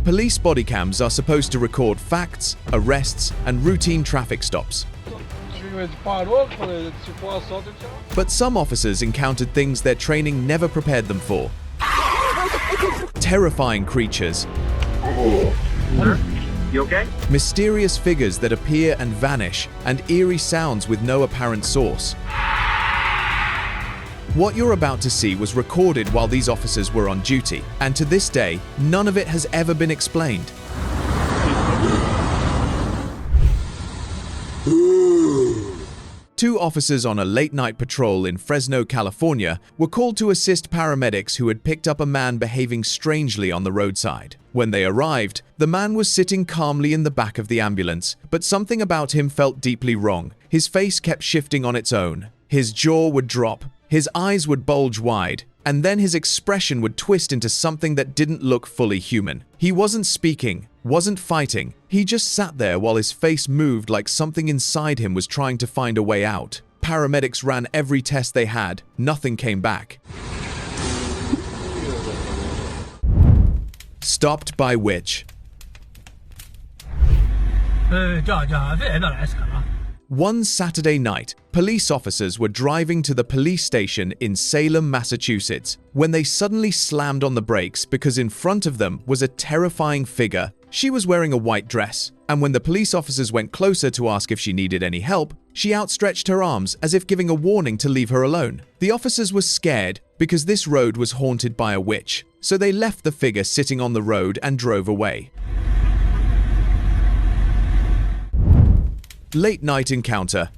Police bodycams are supposed to record facts, arrests, and routine traffic stops. But some officers encountered things their training never prepared them for. Terrifying creatures. You okay? Mysterious figures that appear and vanish, and eerie sounds with no apparent source. What you're about to see was recorded while these officers were on duty, and to this day, none of it has ever been explained. Two officers on a late-night patrol in Fresno, California, were called to assist paramedics who had picked up a man behaving strangely on the roadside. When they arrived, the man was sitting calmly in the back of the ambulance, but something about him felt deeply wrong. His face kept shifting on its own. His jaw would drop, his eyes would bulge wide, and then his expression would twist into something that didn't look fully human. He wasn't speaking, wasn't fighting. He just sat there while his face moved like something inside him was trying to find a way out. Paramedics ran every test they had. Nothing came back. Stopped by witch. One Saturday night, police officers were driving to the police station in Salem, Massachusetts, when they suddenly slammed on the brakes because in front of them was a terrifying figure. She was wearing a white dress, and when the police officers went closer to ask if she needed any help, she outstretched her arms as if giving a warning to leave her alone. The officers were scared because this road was haunted by a witch, so they left the figure sitting on the road and drove away. Late night encounter.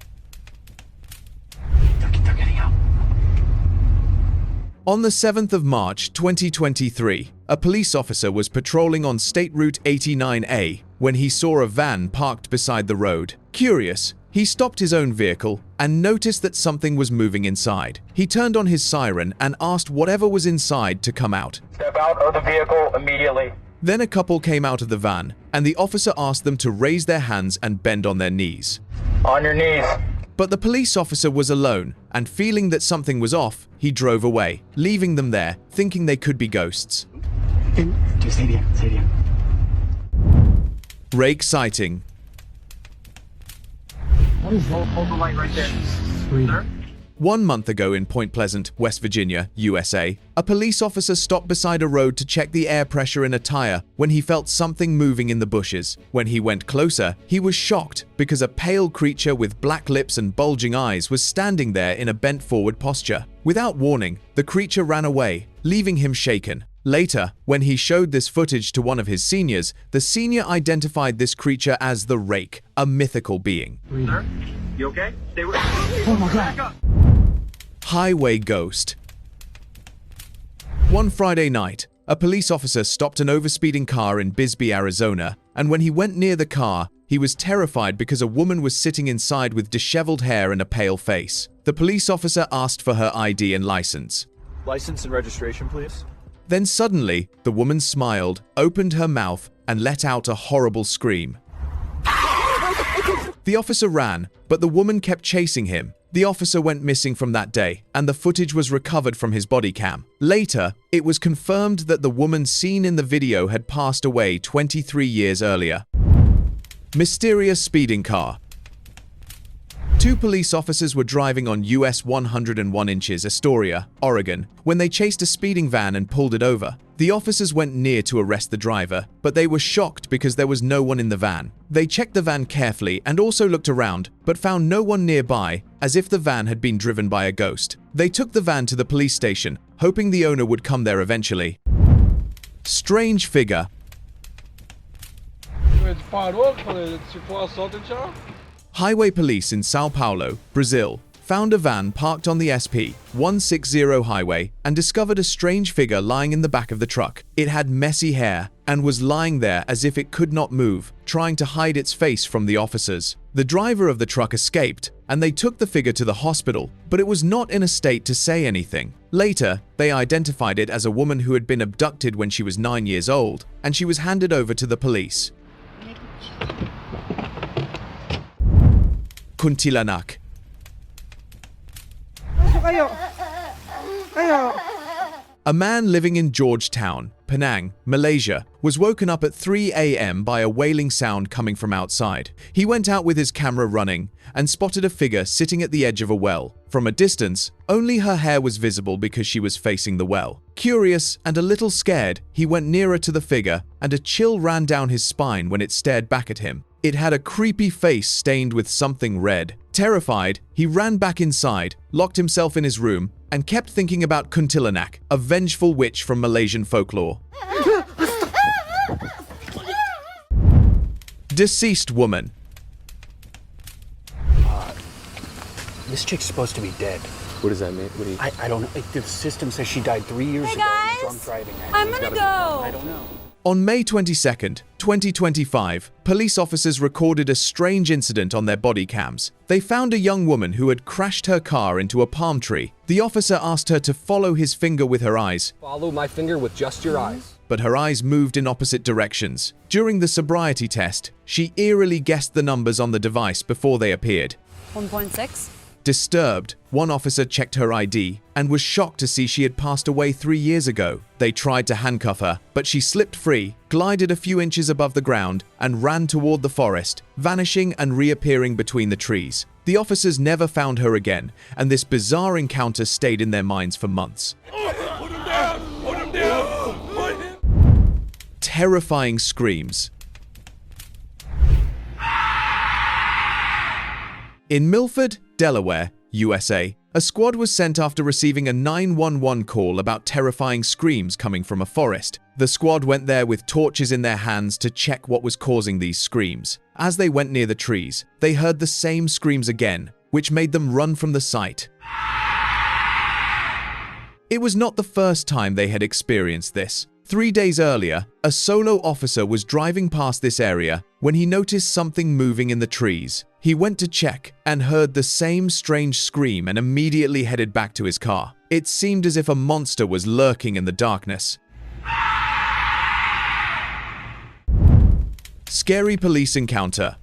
On the 7th of March 2023, a police officer was patrolling on State Route 89A when he saw a van parked beside the road. Curious, he stopped his own vehicle and noticed that something was moving inside. He turned on his siren and asked whatever was inside to come out. Step out of the vehicle immediately. Then a couple came out of the van, and the officer asked them to raise their hands and bend on their knees. On your knees. But the police officer was alone, and feeling that something was off, he drove away, leaving them there, thinking they could be ghosts. Rake sighting. Hold the light right there. Sir? 1 month ago in Point Pleasant, West Virginia, USA, a police officer stopped beside a road to check the air pressure in a tire when he felt something moving in the bushes. When he went closer, he was shocked because a pale creature with black lips and bulging eyes was standing there in a bent forward posture. Without warning, the creature ran away, leaving him shaken. Later, when he showed this footage to one of his seniors, the senior identified this creature as the Rake, a mythical being. Sir? You okay? Stay with me. Oh my God. Highway ghost. One Friday night, a police officer stopped an overspeeding car in Bisbee, Arizona, and when he went near the car, he was terrified because a woman was sitting inside with disheveled hair and a pale face. The police officer asked for her ID and license. License and registration, please. Then suddenly, the woman smiled, opened her mouth, and let out a horrible scream. The officer ran, but the woman kept chasing him. The officer went missing from that day, and the footage was recovered from his body cam. Later, it was confirmed that the woman seen in the video had passed away 23 years earlier. Mysterious speeding car. Two police officers were driving on US 101 inches Astoria, Oregon, when they chased a speeding van and pulled it over. The officers went near to arrest the driver, but they were shocked because there was no one in the van. They checked the van carefully and also looked around, but found no one nearby, as if the van had been driven by a ghost. They took the van to the police station, hoping the owner would come there eventually. Strange figure. Highway police in Sao Paulo, Brazil, found a van parked on the SP-160 highway and discovered a strange figure lying in the back of the truck. It had messy hair and was lying there as if it could not move, trying to hide its face from the officers. The driver of the truck escaped, and they took the figure to the hospital, but it was not in a state to say anything. Later, they identified it as a woman who had been abducted when she was 9 years old, and she was handed over to the police. Kuntilanak. A man living in Georgetown, Penang, Malaysia, was woken up at 3 a.m. by a wailing sound coming from outside. He went out with his camera running and spotted a figure sitting at the edge of a well. From a distance, only her hair was visible because she was facing the well. Curious and a little scared, he went nearer to the figure, and a chill ran down his spine when it stared back at him. It had a creepy face stained with something red. Terrified, he ran back inside, locked himself in his room, and kept thinking about Kuntilanak, a vengeful witch from Malaysian folklore. Deceased woman. This chick's supposed to be dead. What does that mean? What do you... I don't know. The system says she died 3 years ago. Guys, Drunk driving. I'm gonna go. I don't know. On May 22nd, 2025, police officers recorded a strange incident on their body cams. They found a young woman who had crashed her car into a palm tree. The officer asked her to follow his finger with her eyes. Follow my finger with just your eyes. But her eyes moved in opposite directions. During the sobriety test, she eerily guessed the numbers on the device before they appeared. 1.6. Disturbed, one officer checked her ID and was shocked to see she had passed away 3 years ago. They tried to handcuff her, but she slipped free, glided a few inches above the ground, and ran toward the forest, vanishing and reappearing between the trees. The officers never found her again, and this bizarre encounter stayed in their minds for months. Put him down! Put him down! Put him. Terrifying screams. In Milford, Delaware, USA, a squad was sent after receiving a 911 call about terrifying screams coming from a forest. The squad went there with torches in their hands to check what was causing these screams. As they went near the trees, they heard the same screams again, which made them run from the site. It was not the first time they had experienced this. 3 days earlier, a solo officer was driving past this area when he noticed something moving in the trees. He went to check and heard the same strange scream and immediately headed back to his car. It seemed as if a monster was lurking in the darkness. Scary police encounter.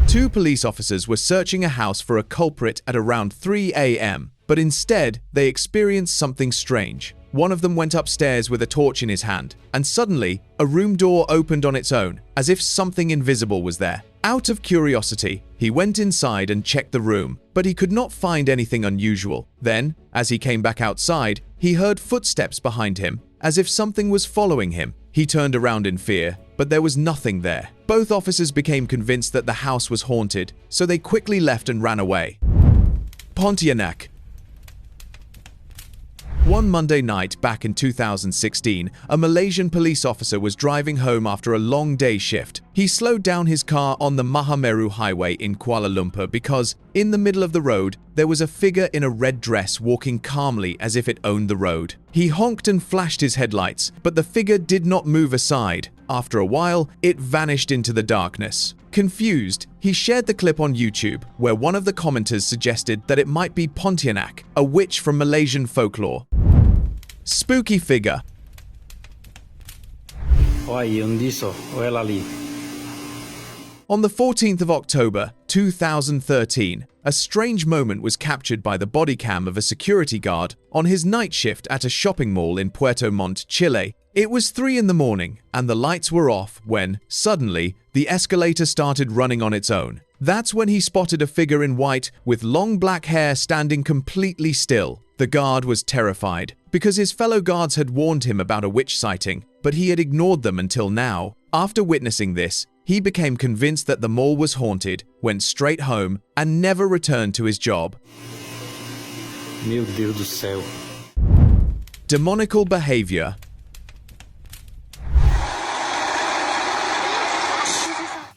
2 police officers were searching a house for a culprit at around 3 a.m., but instead they experienced something strange. One of them went upstairs with a torch in his hand, and suddenly, a room door opened on its own, as if something invisible was there. Out of curiosity, he went inside and checked the room, but he could not find anything unusual. Then, as he came back outside, he heard footsteps behind him, as if something was following him. He turned around in fear, but there was nothing there. Both officers became convinced that the house was haunted, so they quickly left and ran away. Pontianak. One Monday night back in 2016, a Malaysian police officer was driving home after a long day shift. He slowed down his car on the Mahameru Highway in Kuala Lumpur because, in the middle of the road, there was a figure in a red dress walking calmly as if it owned the road. He honked and flashed his headlights, but the figure did not move aside. After a while, it vanished into the darkness. Confused, he shared the clip on YouTube, where one of the commenters suggested that it might be Pontianak, a witch from Malaysian folklore. Spooky figure. On the 14th of October, 2013, a strange moment was captured by the body cam of a security guard on his night shift at a shopping mall in Puerto Montt, Chile. It was 3 in the morning and the lights were off when, suddenly, the escalator started running on its own. That's when he spotted a figure in white with long black hair standing completely still. The guard was terrified because his fellow guards had warned him about a witch sighting, but he had ignored them until now. After witnessing this, he became convinced that the mall was haunted, went straight home, and never returned to his job. Meu Deus do céu. Demonical behavior.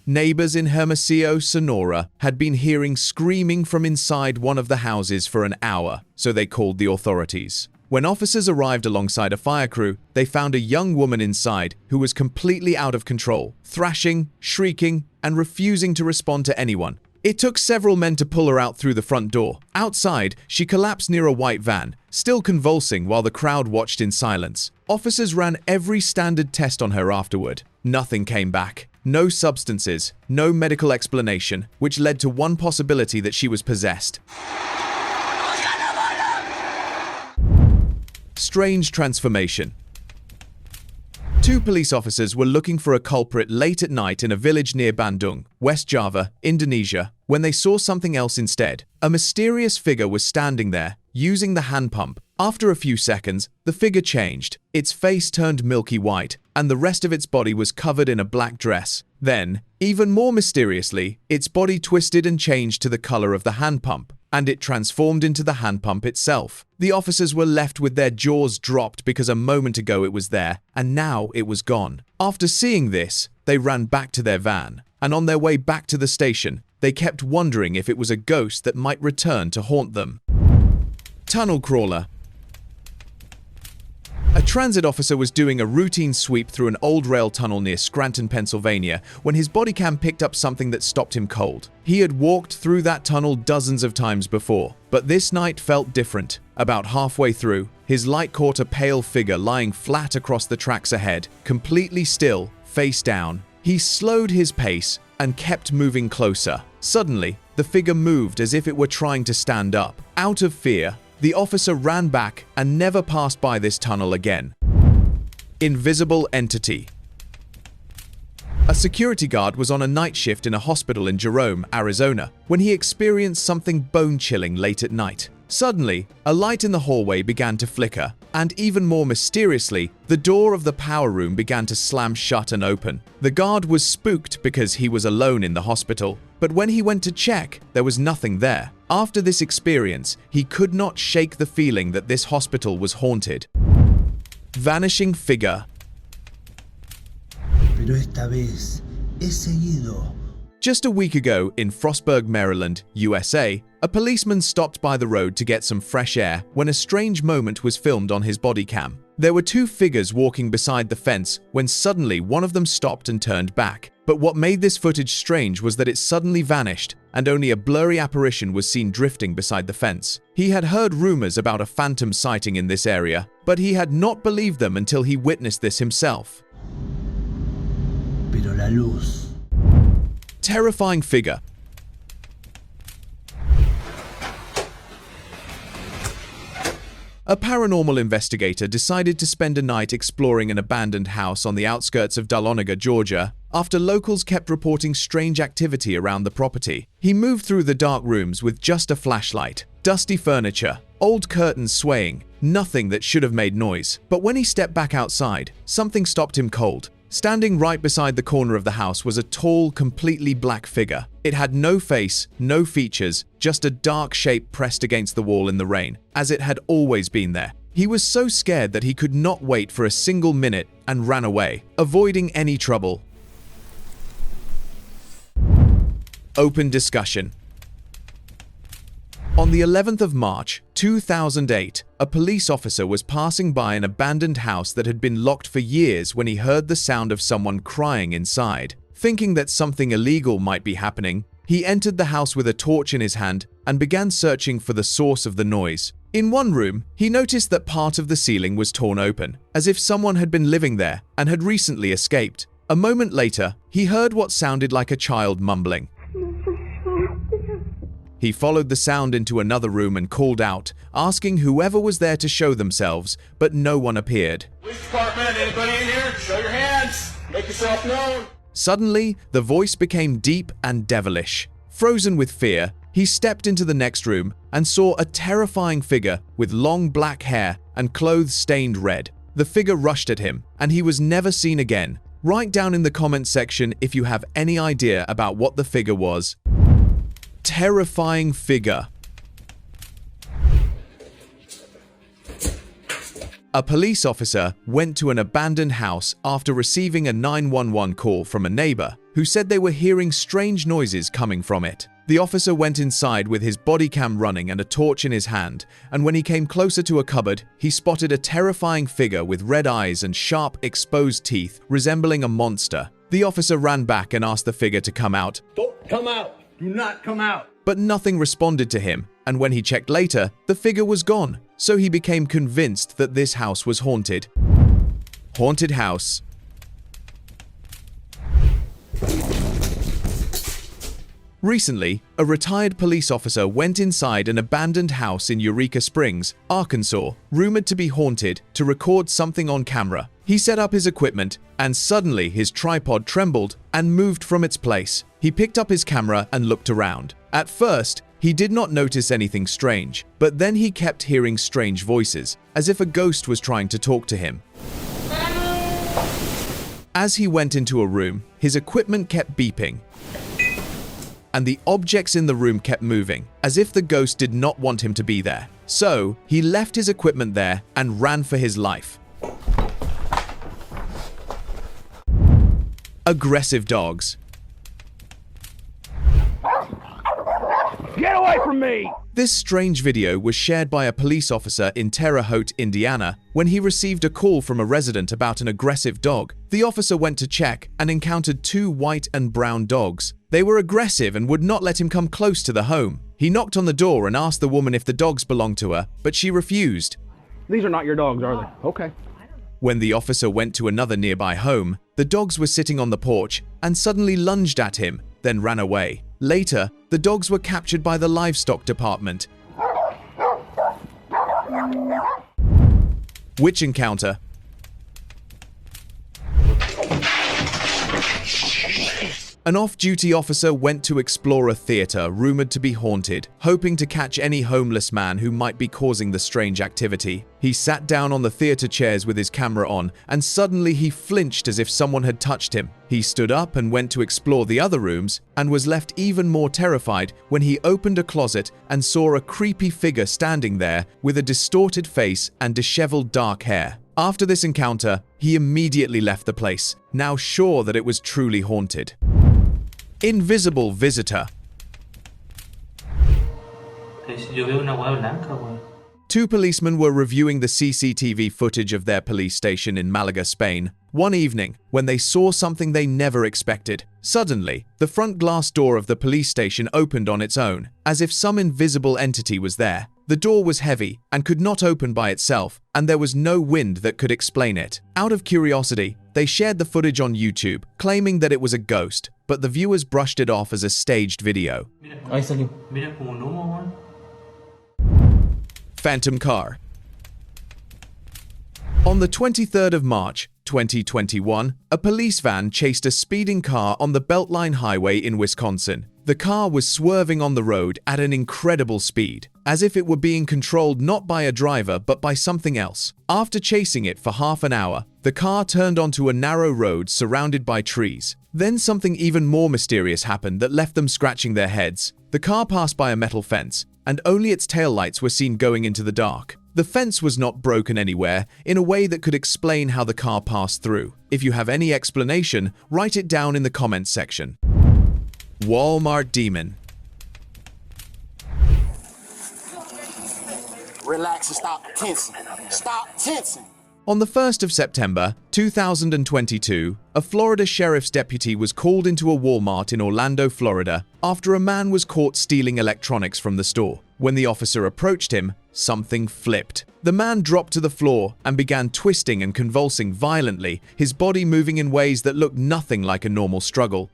Neighbors in Hermosillo, Sonora, had been hearing screaming from inside one of the houses for an hour, so they called the authorities. When officers arrived alongside a fire crew, they found a young woman inside who was completely out of control, thrashing, shrieking, and refusing to respond to anyone. It took several men to pull her out through the front door. Outside, she collapsed near a white van, still convulsing while the crowd watched in silence. Officers ran every standard test on her afterward. Nothing came back. No substances, no medical explanation, which led to one possibility that she was possessed. Strange transformation. Two police officers were looking for a culprit late at night in a village near Bandung, West Java, Indonesia, when they saw something else instead. A mysterious figure was standing there, using the hand pump. After a few seconds, the figure changed. Its face turned milky white, and the rest of its body was covered in a black dress. Then, even more mysteriously, its body twisted and changed to the color of the hand pump, and it transformed into the hand pump itself. The officers were left with their jaws dropped because a moment ago it was there, and now it was gone. After seeing this, they ran back to their van, and on their way back to the station, they kept wondering if it was a ghost that might return to haunt them. Tunnel crawler. A transit officer was doing a routine sweep through an old rail tunnel near Scranton, Pennsylvania, when his bodycam picked up something that stopped him cold. He had walked through that tunnel dozens of times before, but this night felt different. About halfway through, his light caught a pale figure lying flat across the tracks ahead, completely still, face down. He slowed his pace and kept moving closer. Suddenly, the figure moved as if it were trying to stand up. Out of fear, the officer ran back and never passed by this tunnel again. Invisible entity. A security guard was on a night shift in a hospital in Jerome, Arizona, when he experienced something bone-chilling late at night. Suddenly, a light in the hallway began to flicker, and even more mysteriously, the door of the power room began to slam shut and open. The guard was spooked because he was alone in the hospital, but when he went to check, there was nothing there. After this experience, he could not shake the feeling that this hospital was haunted. Vanishing figure. Pero esta vez he seguido. Just a week ago, in Frostburg, Maryland, USA, a policeman stopped by the road to get some fresh air when a strange moment was filmed on his bodycam. There were two figures walking beside the fence when suddenly one of them stopped and turned back. But what made this footage strange was that it suddenly vanished, and only a blurry apparition was seen drifting beside the fence. He had heard rumors about a phantom sighting in this area, but he had not believed them until he witnessed this himself. Pero la luz. Terrifying figure. A paranormal investigator decided to spend a night exploring an abandoned house on the outskirts of Dahlonega, Georgia, after locals kept reporting strange activity around the property. He moved through the dark rooms with just a flashlight, dusty furniture, old curtains swaying, nothing that should have made noise. But when he stepped back outside, something stopped him cold. Standing right beside the corner of the house was a tall, completely black figure. It had no face, no features, just a dark shape pressed against the wall in the rain, as it had always been there. He was so scared that he could not wait for a single minute and ran away, avoiding any trouble. Open discussion. On the 11th of March, 2008, a police officer was passing by an abandoned house that had been locked for years when he heard the sound of someone crying inside. Thinking that something illegal might be happening, he entered the house with a torch in his hand and began searching for the source of the noise. In one room, he noticed that part of the ceiling was torn open, as if someone had been living there and had recently escaped. A moment later, he heard what sounded like a child mumbling. He followed the sound into another room and called out, asking whoever was there to show themselves, but no one appeared. Police department, anybody in here? Show your hands. Make yourself known. Suddenly, the voice became deep and devilish. Frozen with fear, he stepped into the next room and saw a terrifying figure with long black hair and clothes stained red. The figure rushed at him, and he was never seen again. Write down in the comments section if you have any idea about what the figure was. Terrifying figure. A police officer went to an abandoned house after receiving a 911 call from a neighbor who said they were hearing strange noises coming from it. The officer went inside with his body cam running and a torch in his hand, and when he came closer to a cupboard, he spotted a terrifying figure with red eyes and sharp, exposed teeth resembling a monster. The officer ran back and asked the figure to come out. Don't come out. Do not come out. But nothing responded to him, and when he checked later, the figure was gone, so he became convinced that this house was haunted. Haunted house. Recently, a retired police officer went inside an abandoned house in Eureka Springs, Arkansas, rumored to be haunted, to record something on camera. He set up his equipment, and suddenly his tripod trembled and moved from its place. He picked up his camera and looked around. At first, he did not notice anything strange, but then he kept hearing strange voices, as if a ghost was trying to talk to him. As he went into a room, his equipment kept beeping, and the objects in the room kept moving, as if the ghost did not want him to be there. So, he left his equipment there and ran for his life. Aggressive dogs. Get away from me! This strange video was shared by a police officer in Terre Haute, Indiana, when he received a call from a resident about an aggressive dog. The officer went to check and encountered 2 white and brown dogs. They were aggressive and would not let him come close to the home. He knocked on the door and asked the woman if the dogs belonged to her, but she refused. These are not your dogs, are they? Okay. When the officer went to another nearby home, the dogs were sitting on the porch and suddenly lunged at him, then ran away. Later, the dogs were captured by the livestock department. Witch encounter. An off-duty officer went to explore a theater rumored to be haunted, hoping to catch any homeless man who might be causing the strange activity. He sat down on the theater chairs with his camera on, and suddenly he flinched as if someone had touched him. He stood up and went to explore the other rooms, and was left even more terrified when he opened a closet and saw a creepy figure standing there with a distorted face and disheveled dark hair. After this encounter, he immediately left the place, now sure that it was truly haunted. Invisible visitor. Two policemen were reviewing the CCTV footage of their police station in Malaga, Spain, one evening when they saw something they never expected. Suddenly, the front glass door of the police station opened on its own, as if some invisible entity was there. The door was heavy and could not open by itself, and there was no wind that could explain it. Out of curiosity, they shared the footage on YouTube, claiming that it was a ghost, but the viewers brushed it off as a staged video. Phantom car. On the 23rd of March, 2021, a police van chased a speeding car on the Beltline Highway in Wisconsin. The car was swerving on the road at an incredible speed, as if it were being controlled not by a driver but by something else. After chasing it for half an hour, the car turned onto a narrow road surrounded by trees. Then something even more mysterious happened that left them scratching their heads. The car passed by a metal fence, and only its taillights were seen going into the dark. The fence was not broken anywhere in a way that could explain how the car passed through. If you have any explanation, write it down in the comments section. Walmart demon. Relax and stop tensing. Stop tensing. On the 1st of September, 2022, a Florida sheriff's deputy was called into a Walmart in Orlando, Florida, after a man was caught stealing electronics from the store. When the officer approached him, something flipped. The man dropped to the floor and began twisting and convulsing violently, his body moving in ways that looked nothing like a normal struggle.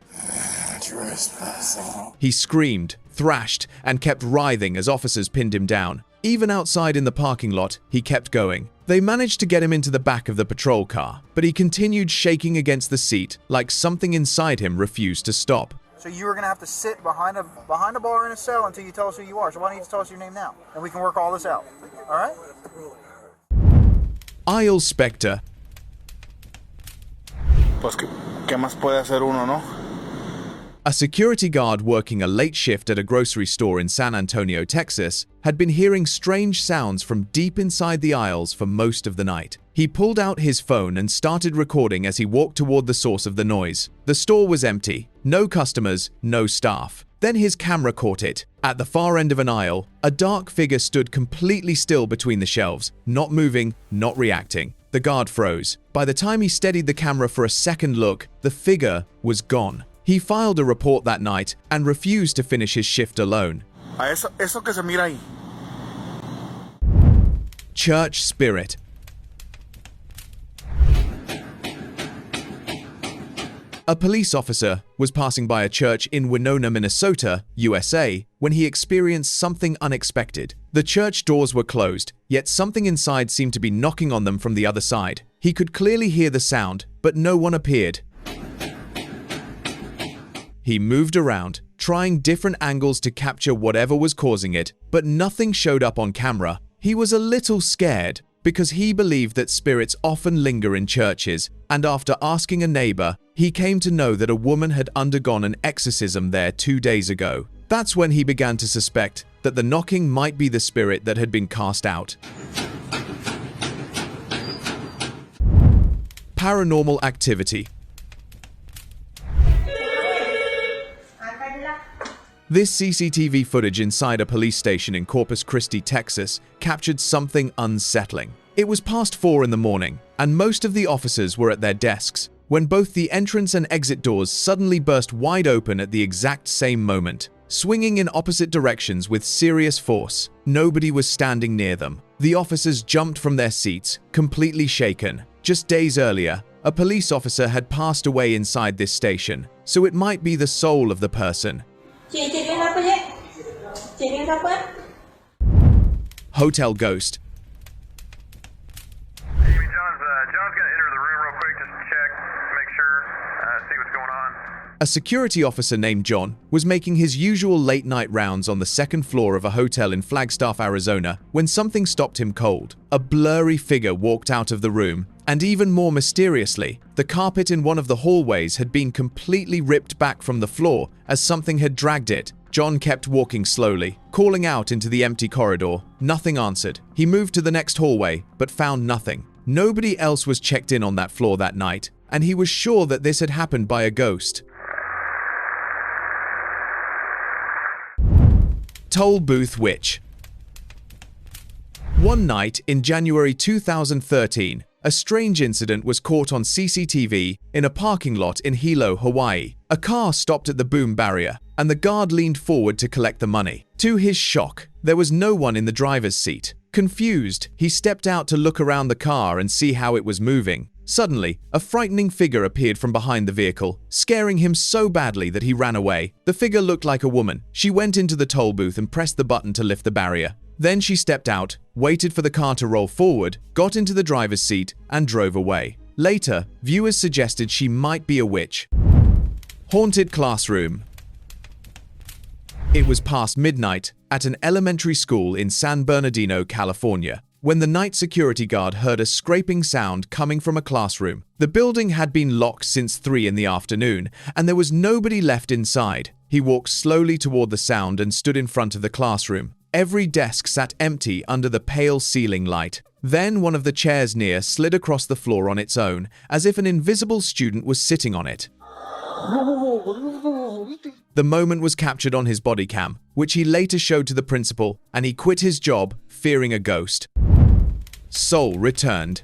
He screamed, thrashed, and kept writhing as officers pinned him down. Even outside in the parking lot, he kept going. They managed to get him into the back of the patrol car, but he continued shaking against the seat like something inside him refused to stop. So you were going to have to sit behind a bar in a cell until you tell us who you are. So why don't you just tell us your name now, and we can work all this out. All right? Aisle Spectre. Pues ¿qué más puede hacer uno, no? A security guard working a late shift at a grocery store in San Antonio, Texas, had been hearing strange sounds from deep inside the aisles for most of the night. He pulled out his phone and started recording as he walked toward the source of the noise. The store was empty, no customers, no staff. Then his camera caught it. At the far end of an aisle, a dark figure stood completely still between the shelves, not moving, not reacting. The guard froze. By the time he steadied the camera for a second look, the figure was gone. He filed a report that night and refused to finish his shift alone. Eso que se mira ahí. Church spirit. A police officer was passing by a church in Winona, Minnesota, USA, when he experienced something unexpected. The church doors were closed, yet something inside seemed to be knocking on them from the other side. He could clearly hear the sound, but no one appeared. He moved around, trying different angles to capture whatever was causing it, but nothing showed up on camera. He was a little scared because he believed that spirits often linger in churches, and after asking a neighbor, he came to know that a woman had undergone an exorcism there 2 days ago. That's when he began to suspect that the knocking might be the spirit that had been cast out. Paranormal activity. This CCTV footage inside a police station in Corpus Christi, Texas, captured something unsettling. It was past 4 in the morning, and most of the officers were at their desks, when both the entrance and exit doors suddenly burst wide open at the exact same moment, swinging in opposite directions with serious force. Nobody was standing near them. The officers jumped from their seats, completely shaken. Just days earlier, a police officer had passed away inside this station, so it might be the soul of the person. Hotel ghost. John's gonna enter the room real quick just to check, make sure, see what's going on. A security officer named John was making his usual late-night rounds on the second floor of a hotel in Flagstaff, Arizona, when something stopped him cold. A blurry figure walked out of the room, and even more mysteriously, the carpet in one of the hallways had been completely ripped back from the floor as something had dragged it. John kept walking slowly, calling out into the empty corridor. Nothing answered. He moved to the next hallway, but found nothing. Nobody else was checked in on that floor that night, and he was sure that this had happened by a ghost. Toll booth witch. One night in January 2013, a strange incident was caught on CCTV in a parking lot in Hilo, Hawaii. A car stopped at the boom barrier, and the guard leaned forward to collect the money. To his shock, there was no one in the driver's seat. Confused, he stepped out to look around the car and see how it was moving. Suddenly, a frightening figure appeared from behind the vehicle, scaring him so badly that he ran away. The figure looked like a woman. She went into the toll booth and pressed the button to lift the barrier. Then she stepped out, waited for the car to roll forward, got into the driver's seat, and drove away. Later, viewers suggested she might be a witch. Haunted classroom. It was past midnight at an elementary school in San Bernardino, California, when the night security guard heard a scraping sound coming from a classroom. The building had been locked since 3 in the afternoon, and there was nobody left inside. He walked slowly toward the sound and stood in front of the classroom. Every desk sat empty under the pale ceiling light. Then one of the chairs near slid across the floor on its own, as if an invisible student was sitting on it. The moment was captured on his body cam, which he later showed to the principal, and he quit his job, fearing a ghost. Soul returned.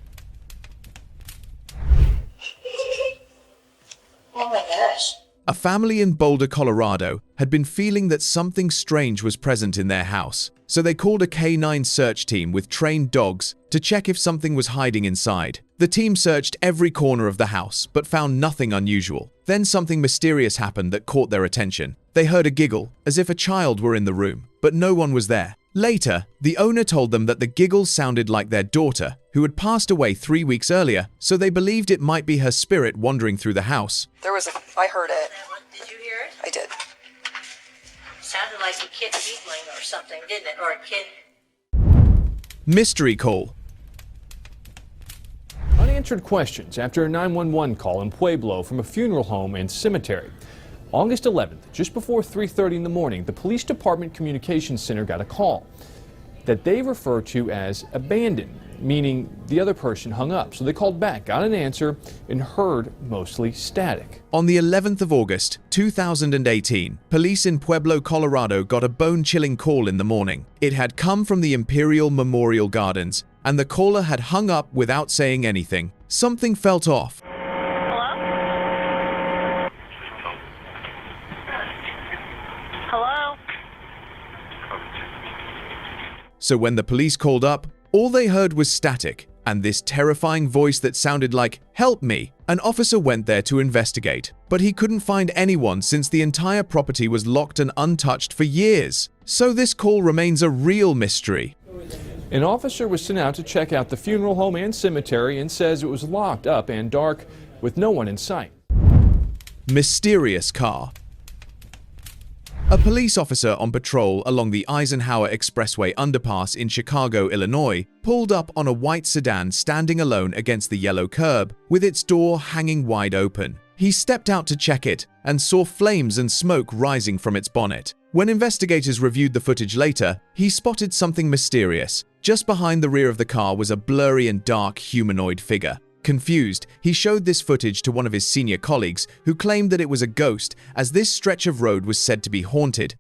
Oh my gosh. A family in Boulder, Colorado, had been feeling that something strange was present in their house, so they called a K9 search team with trained dogs to check if something was hiding inside. The team searched every corner of the house, but found nothing unusual. Then something mysterious happened that caught their attention. They heard a giggle, as if a child were in the room, but no one was there. Later, the owner told them that the giggles sounded like their daughter, who had passed away 3 weeks earlier, so they believed it might be her spirit wandering through the house. I heard it. Did you hear it? I did. Sounded like a kid giggling or something, didn't it? Or a kid. Mystery call. Unanswered questions after a 911 call in Pueblo from a funeral home and cemetery. August 11th, just before 3:30 in the morning, the police department communications center got a call that they refer to as abandoned, meaning the other person hung up. So they called back, got an answer, and heard mostly static. On the 11th of August, 2018, police in Pueblo, Colorado got a bone-chilling call in the morning. It had come from the Imperial Memorial Gardens, and the caller had hung up without saying anything. Something felt off. Hello? So when the police called up, all they heard was static, and this terrifying voice that sounded like, "Help me." An officer went there to investigate, but he couldn't find anyone since the entire property was locked and untouched for years. So this call remains a real mystery. An officer was sent out to check out the funeral home and cemetery and says it was locked up and dark with no one in sight. Mysterious car. A police officer on patrol along the Eisenhower Expressway underpass in Chicago, Illinois, pulled up on a white sedan standing alone against the yellow curb, with its door hanging wide open. He stepped out to check it and saw flames and smoke rising from its bonnet. When investigators reviewed the footage later, he spotted something mysterious. Just behind the rear of the car was a blurry and dark humanoid figure. Confused, he showed this footage to one of his senior colleagues, who claimed that it was a ghost, as this stretch of road was said to be haunted.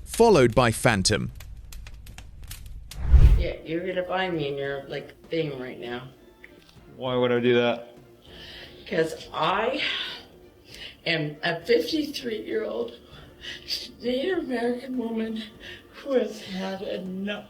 Followed by Phantom. Yeah, you're gonna find me in your thing right now. Why would I do that? Because I am a 53-year-old Native American woman who has had enough.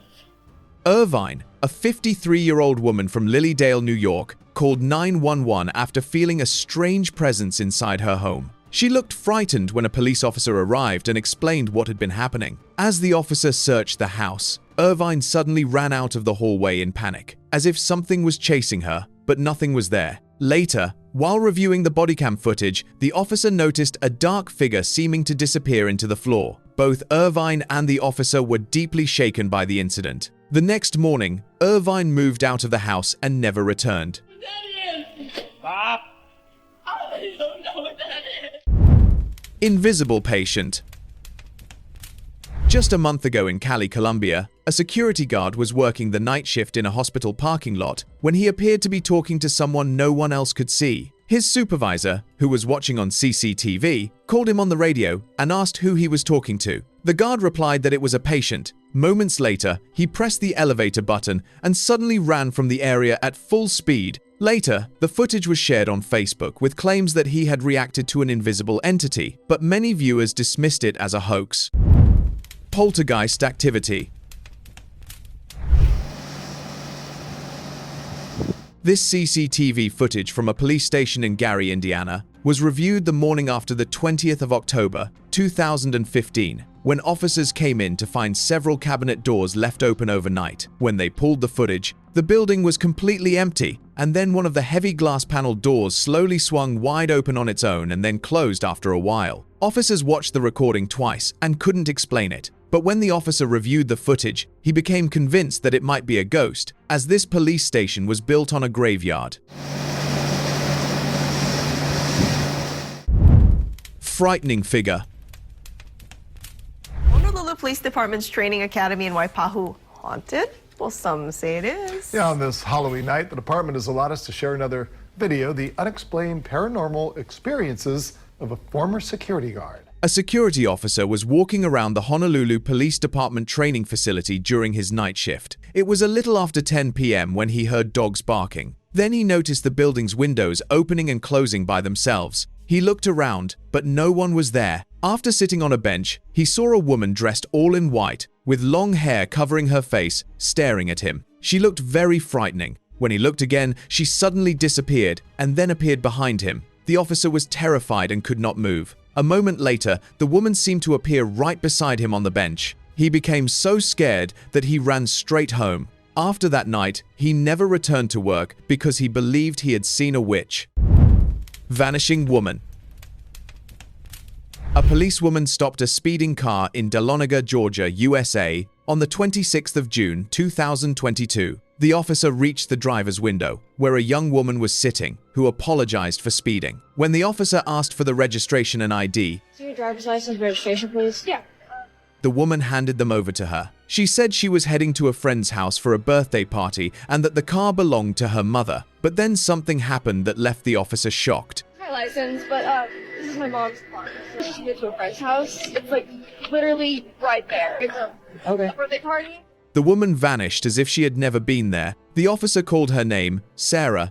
Irvine, a 53-year-old woman from Lilydale, New York, called 911 after feeling a strange presence inside her home. She looked frightened when a police officer arrived and explained what had been happening. As the officer searched the house, Irvine suddenly ran out of the hallway in panic, as if something was chasing her, but nothing was there. Later, while reviewing the bodycam footage, the officer noticed a dark figure seeming to disappear into the floor. Both Irvine and the officer were deeply shaken by the incident. The next morning, Irvine moved out of the house and never returned. Bob? I don't know what that is. Invisible patient. Just a month ago in Cali, Colombia, a security guard was working the night shift in a hospital parking lot when he appeared to be talking to someone no one else could see. His supervisor, who was watching on CCTV, called him on the radio and asked who he was talking to. The guard replied that it was a patient. Moments later, he pressed the elevator button and suddenly ran from the area at full speed. Later, the footage was shared on Facebook with claims that he had reacted to an invisible entity, but many viewers dismissed it as a hoax. Poltergeist activity. This CCTV footage from a police station in Gary, Indiana, was reviewed the morning after the 20th of October, 2015, when officers came in to find several cabinet doors left open overnight. When they pulled the footage, the building was completely empty, and then one of the heavy glass panel doors slowly swung wide open on its own and then closed after a while. Officers watched the recording twice and couldn't explain it. But when the officer reviewed the footage, he became convinced that it might be a ghost, as this police station was built on a graveyard. Frightening figure. Honolulu Police Department's training academy in Waipahu haunted? Well, some say it is. Yeah, on this Halloween night, the department has allowed us to share another video, the unexplained paranormal experiences of a former security guard. A security officer was walking around the Honolulu Police Department training facility during his night shift. It was a little after 10 p.m. when he heard dogs barking. Then he noticed the building's windows opening and closing by themselves. He looked around, but no one was there. After sitting on a bench, he saw a woman dressed all in white, with long hair covering her face, staring at him. She looked very frightening. When he looked again, she suddenly disappeared and then appeared behind him. The officer was terrified and could not move. A moment later, the woman seemed to appear right beside him on the bench. He became so scared that he ran straight home. After that night, he never returned to work because he believed he had seen a witch. Vanishing woman. A policewoman stopped a speeding car in Dahlonega, Georgia, USA, on the 26th of June, 2022. The officer reached the driver's window, where a young woman was sitting, who apologized for speeding. When the officer asked for the registration and ID, "So your driver's license and registration, please?" "Yeah." The woman handed them over to her. She said she was heading to a friend's house for a birthday party and that the car belonged to her mother. But then something happened that left the officer shocked. "My license, but this is my mom's car. So she should get to a friend's house. It's literally right there. It's a birthday party." The woman vanished as if she had never been there. The officer called her name, Sarah,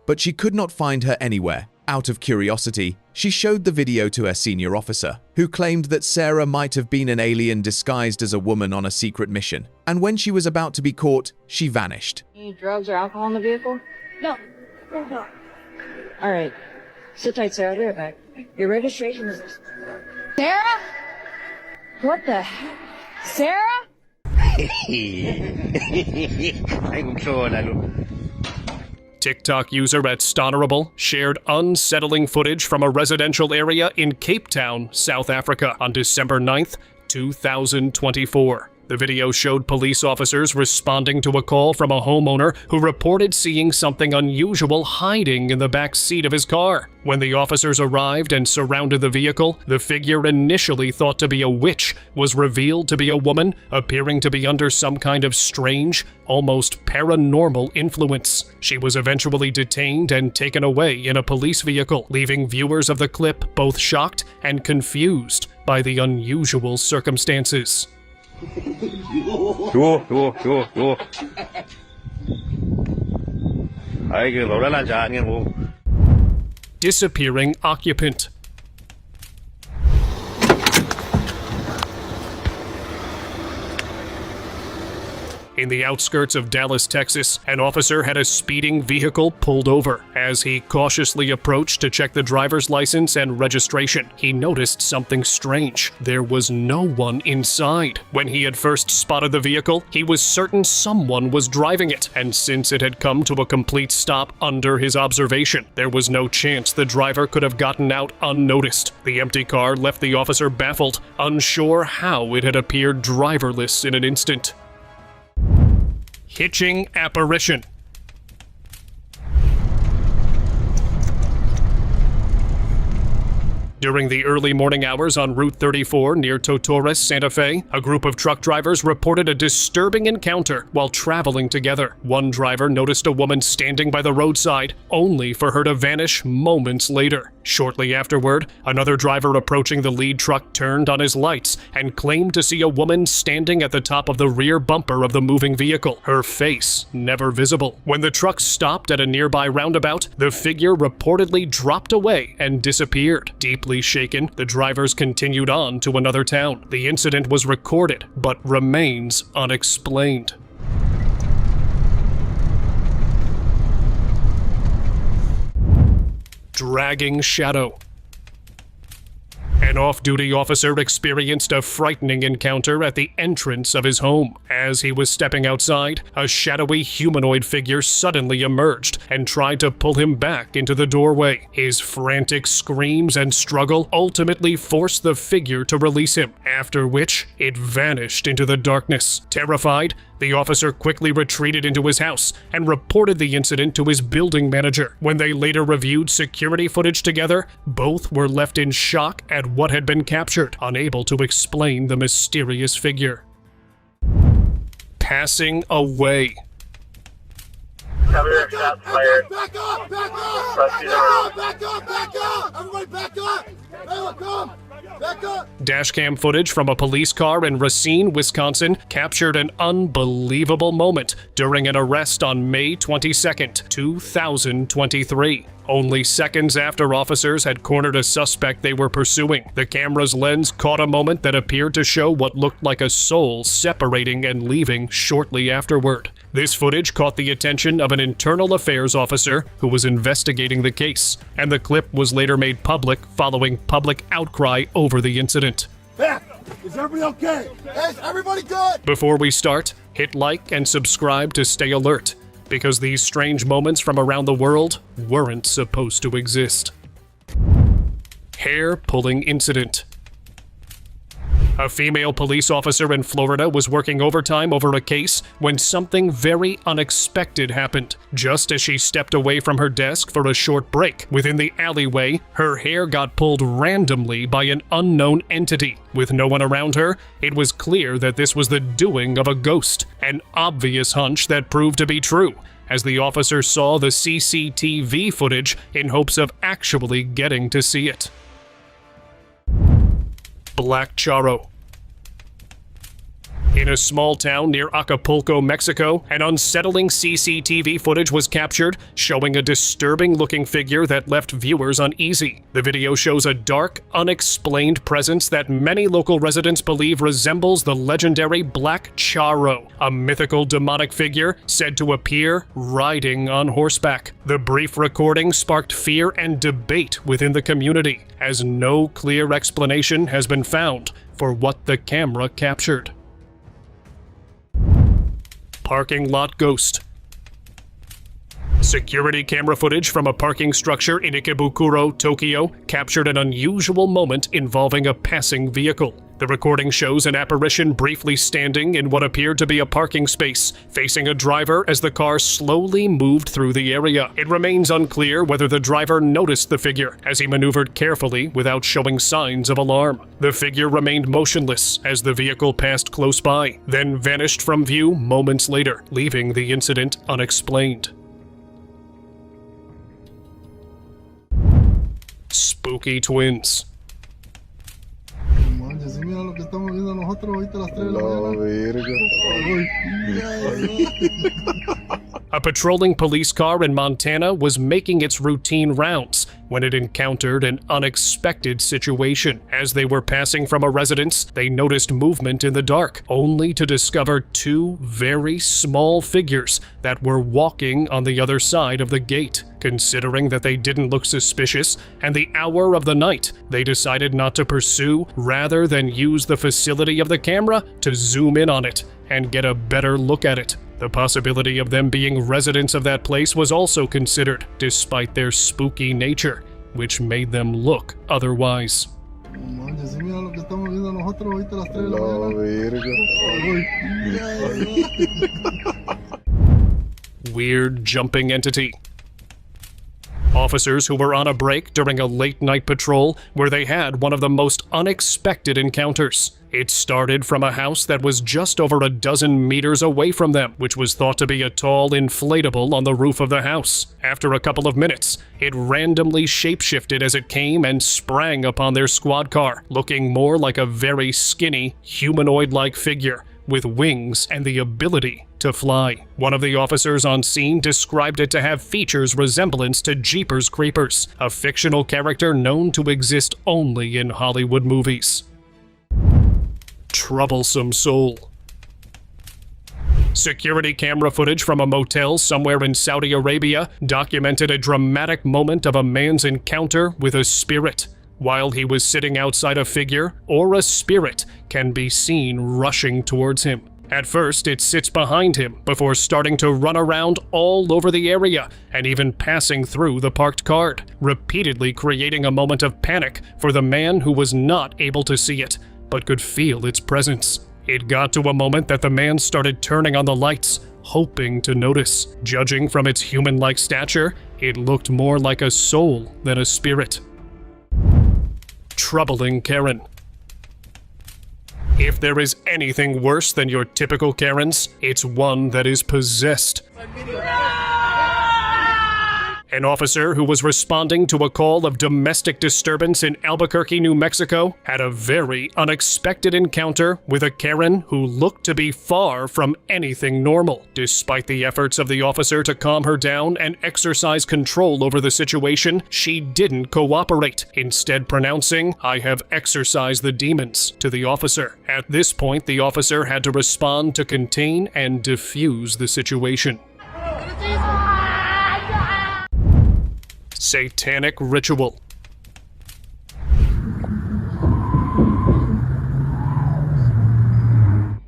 but she could not find her anywhere. Out of curiosity, she showed the video to her senior officer, who claimed that Sarah might have been an alien disguised as a woman on a secret mission, and when she was about to be caught, she vanished. Any drugs or alcohol in the vehicle? No. No. All right. Sit tight, Sarah. I'll be right back. Your registration is... Sarah? What the heck? Sarah? TikTok user at Stonerable shared unsettling footage from a residential area in Cape Town, South Africa on December 9th, 2024. The video showed police officers responding to a call from a homeowner who reported seeing something unusual hiding in the back seat of his car. When the officers arrived and surrounded the vehicle, the figure initially thought to be a witch was revealed to be a woman appearing to be under some kind of strange, almost paranormal influence. She was eventually detained and taken away in a police vehicle, leaving viewers of the clip both shocked and confused by the unusual circumstances. Disappearing occupant. In the outskirts of Dallas, Texas, an officer had a speeding vehicle pulled over. As he cautiously approached to check the driver's license and registration, he noticed something strange. There was no one inside. When he had first spotted the vehicle, he was certain someone was driving it, and since it had come to a complete stop under his observation, there was no chance the driver could have gotten out unnoticed. The empty car left the officer baffled, unsure how it had appeared driverless in an instant. Hitching apparition. During the early morning hours on Route 34 near Totores, Santa Fe, a group of truck drivers reported a disturbing encounter while traveling together. One driver noticed a woman standing by the roadside, only for her to vanish moments later. Shortly afterward, another driver approaching the lead truck turned on his lights and claimed to see a woman standing at the top of the rear bumper of the moving vehicle, her face never visible. When the truck stopped at a nearby roundabout, the figure reportedly dropped away and disappeared. Deeply shaken, the drivers continued on to another town. The incident was recorded, but remains unexplained. Dragging shadow. An off-duty officer experienced a frightening encounter at the entrance of his home. As he was stepping outside, a shadowy humanoid figure suddenly emerged and tried to pull him back into the doorway. His frantic screams and struggle ultimately forced the figure to release him, after which it vanished into the darkness. Terrified, the officer quickly retreated into his house and reported the incident to his building manager. When they later reviewed security footage together, both were left in shock at what had been captured, unable to explain the mysterious figure. Passing away. Cover, shots fired. Back up! Back up! Back up! Back up! Back up! Everybody back up! Bella, come! Back up! Dashcam footage from a police car in Racine, Wisconsin captured an unbelievable moment during an arrest on May 22nd, 2023. Only seconds after officers had cornered a suspect they were pursuing, the camera's lens caught a moment that appeared to show what looked like a soul separating and leaving shortly afterward. This footage caught the attention of an internal affairs officer who was investigating the case, and the clip was later made public following public outcry over the incident. Back! Is everybody okay? Is everybody good? Before we start, hit like and subscribe to stay alert, because these strange moments from around the world weren't supposed to exist. Hair-pulling incident. A female police officer in Florida was working overtime over a case when something very unexpected happened. Just as she stepped away from her desk for a short break, within the alleyway, her hair got pulled randomly by an unknown entity. With no one around her, it was clear that this was the doing of a ghost, an obvious hunch that proved to be true, as the officer saw the CCTV footage in hopes of actually getting to see it. Black Charo. In a small town near Acapulco, Mexico, an unsettling CCTV footage was captured, showing a disturbing-looking figure that left viewers uneasy. The video shows a dark, unexplained presence that many local residents believe resembles the legendary Black Charro, a mythical demonic figure said to appear riding on horseback. The brief recording sparked fear and debate within the community, as no clear explanation has been found for what the camera captured. Parking lot ghost. Security camera footage from a parking structure in Ikebukuro, Tokyo, captured an unusual moment involving a passing vehicle. The recording shows an apparition briefly standing in what appeared to be a parking space, facing a driver as the car slowly moved through the area. It remains unclear whether the driver noticed the figure, as he maneuvered carefully without showing signs of alarm. The figure remained motionless as the vehicle passed close by, then vanished from view moments later, leaving the incident unexplained. Spooky twins. A patrolling police car in Montana was making its routine rounds when it encountered an unexpected situation. As they were passing from a residence, they noticed movement in the dark, only to discover two very small figures that were walking on the other side of the gate. Considering that they didn't look suspicious and the hour of the night, they decided not to pursue rather than use the facility of the camera to zoom in on it and get a better look at it. The possibility of them being residents of that place was also considered, despite their spooky nature, which made them look otherwise. Weird jumping entity. Officers who were on a break during a late-night patrol where they had one of the most unexpected encounters. It started from a house that was just over a dozen meters away from them, which was thought to be a tall inflatable on the roof of the house. After a couple of minutes, it randomly shapeshifted as it came and sprang upon their squad car, looking more like a very skinny, humanoid-like figure with wings and the ability to fly. One of the officers on scene described it to have features resemblance to Jeepers Creepers, a fictional character known to exist only in Hollywood movies. Troublesome soul. Security camera footage from a motel somewhere in Saudi Arabia documented a dramatic moment of a man's encounter with a spirit. While he was sitting outside, a figure, or a spirit, can be seen rushing towards him. At first, it sits behind him before starting to run around all over the area and even passing through the parked car, repeatedly creating a moment of panic for the man who was not able to see it, but could feel its presence. It got to a moment that the man started turning on the lights, hoping to notice. Judging from its human-like stature, it looked more like a soul than a spirit. Troubling Karen. If there is anything worse than your typical Karens, it's one that is possessed. An officer who was responding to a call of domestic disturbance in Albuquerque, New Mexico, had a very unexpected encounter with a Karen who looked to be far from anything normal. Despite the efforts of the officer to calm her down and exercise control over the situation, she didn't cooperate, instead pronouncing, "I have exorcised the demons," to the officer. At this point, the officer had to respond to contain and defuse the situation. Satanic ritual.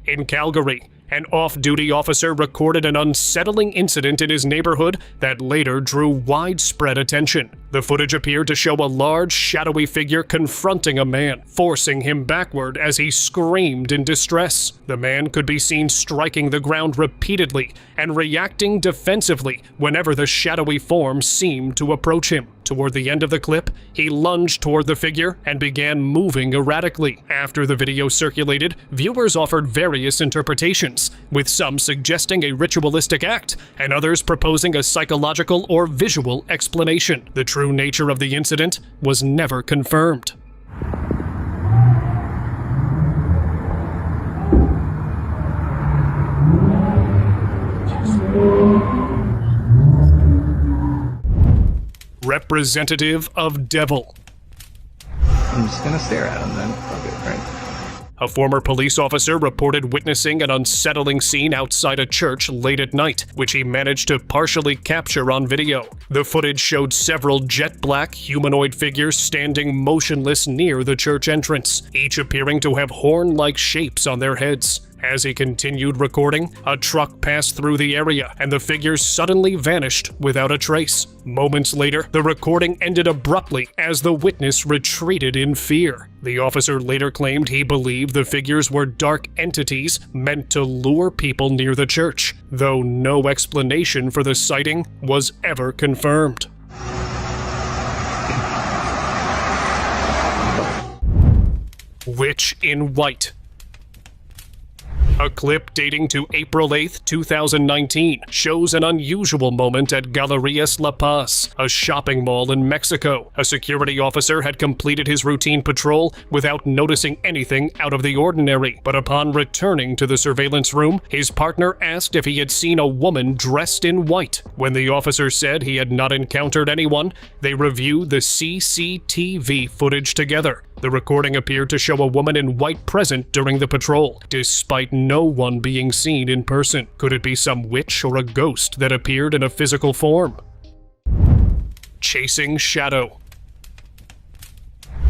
In Calgary, an off-duty officer recorded an unsettling incident in his neighborhood that later drew widespread attention. The footage appeared to show a large, shadowy figure confronting a man, forcing him backward as he screamed in distress. The man could be seen striking the ground repeatedly and reacting defensively whenever the shadowy form seemed to approach him. Toward the end of the clip, he lunged toward the figure and began moving erratically. After the video circulated, viewers offered various interpretations, with some suggesting a ritualistic act and others proposing a psychological or visual explanation. The true nature of the incident was never confirmed. representative of devil. I'm just gonna stare at him then. Okay, right. A former police officer reported witnessing an unsettling scene outside a church late at night, which he managed to partially capture on video. The footage showed several jet-black humanoid figures standing motionless near the church entrance, each appearing to have horn-like shapes on their heads. As he continued recording, a truck passed through the area, and the figures suddenly vanished without a trace. Moments later, the recording ended abruptly as the witness retreated in fear. The officer later claimed he believed the figures were dark entities meant to lure people near the church, though no explanation for the sighting was ever confirmed. Witch in White. A clip dating to April 8, 2019 shows an unusual moment at Galerías La Paz, a shopping mall in Mexico. A security officer had completed his routine patrol without noticing anything out of the ordinary, but upon returning to the surveillance room, his partner asked if he had seen a woman dressed in white. When the officer said he had not encountered anyone, they reviewed the CCTV footage together. The recording appeared to show a woman in white present during the patrol, despite no one being seen in person. Could it be some witch or a ghost that appeared in a physical form? Chasing shadow.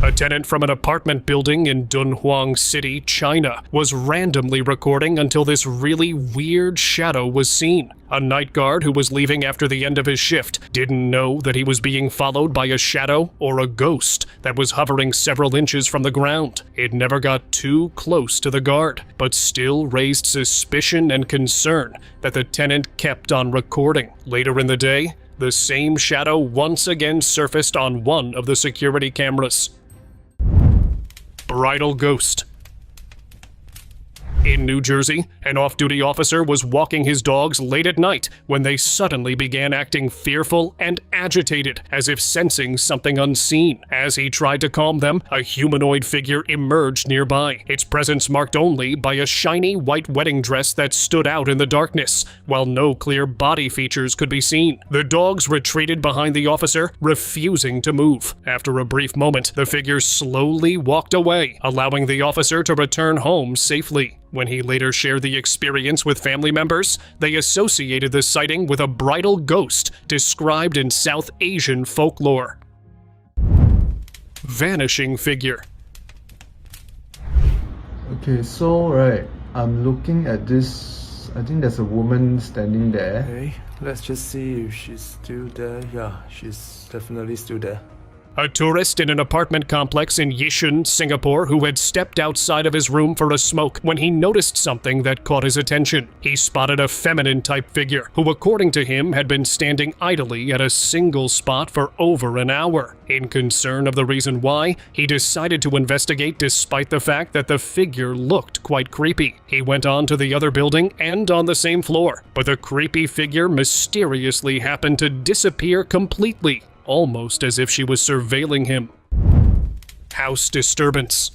A tenant from an apartment building in Dunhuang City, China, was randomly recording until this really weird shadow was seen. A night guard who was leaving after the end of his shift didn't know that he was being followed by a shadow or a ghost that was hovering several inches from the ground. It never got too close to the guard, but still raised suspicion and concern that the tenant kept on recording. Later in the day, the same shadow once again surfaced on one of the security cameras. Bridal ghost. In New Jersey, an off-duty officer was walking his dogs late at night when they suddenly began acting fearful and agitated, as if sensing something unseen. As he tried to calm them, a humanoid figure emerged nearby, its presence marked only by a shiny white wedding dress that stood out in the darkness, while no clear body features could be seen. The dogs retreated behind the officer, refusing to move. After a brief moment, the figure slowly walked away, allowing the officer to return home safely. When he later shared the experience with family members, they associated the sighting with a bridal ghost described in South Asian folklore. Vanishing figure. Okay, so I'm looking at this. I think there's a woman standing there. Okay, let's just see if she's still there. Yeah, she's definitely still there. A tourist in an apartment complex in Yishun, Singapore, who had stepped outside of his room for a smoke when he noticed something that caught his attention. He spotted a feminine-type figure who, according to him, had been standing idly at a single spot for over an hour. In concern of the reason why, he decided to investigate despite the fact that the figure looked quite creepy. He went on to the other building and on the same floor, but the creepy figure mysteriously happened to disappear completely, almost as if she was surveilling him. House disturbance.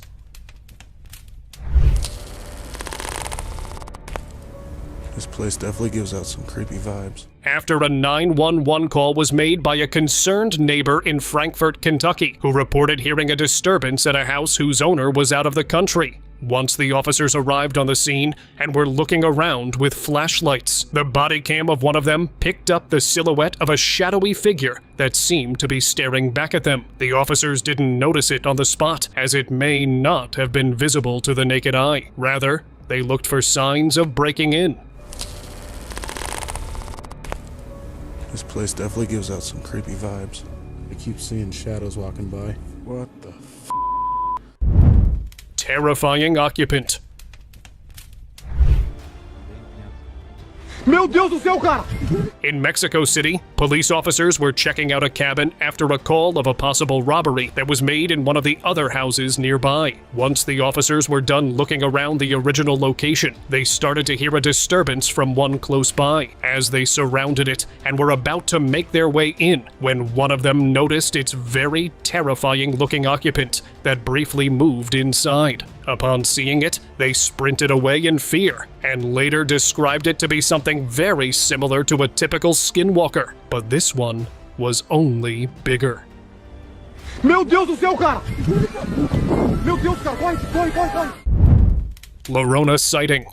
This place definitely gives out some creepy vibes. After a 911 call was made by a concerned neighbor in Frankfort, Kentucky, who reported hearing a disturbance at a house whose owner was out of the country. Once the officers arrived on the scene and were looking around with flashlights, the body cam of one of them picked up the silhouette of a shadowy figure that seemed to be staring back at them. The officers didn't notice it on the spot, as it may not have been visible to the naked eye. Rather, they looked for signs of breaking in. This place definitely gives out some creepy vibes. I keep seeing shadows walking by. What the f***? Terrifying occupant. Meu Deus do céu, cara! In Mexico City, police officers were checking out a cabin after a call of a possible robbery that was made in one of the other houses nearby. Once the officers were done looking around the original location, they started to hear a disturbance from one close by. As they surrounded it and were about to make their way in, when one of them noticed its very terrifying-looking occupant that briefly moved inside. Upon seeing it, they sprinted away in fear and later described it to be something very similar to a typical skinwalker, but this one was only bigger. Meu Deus do céu, cara! Meu Deus, cara, corre! Llorona sighting.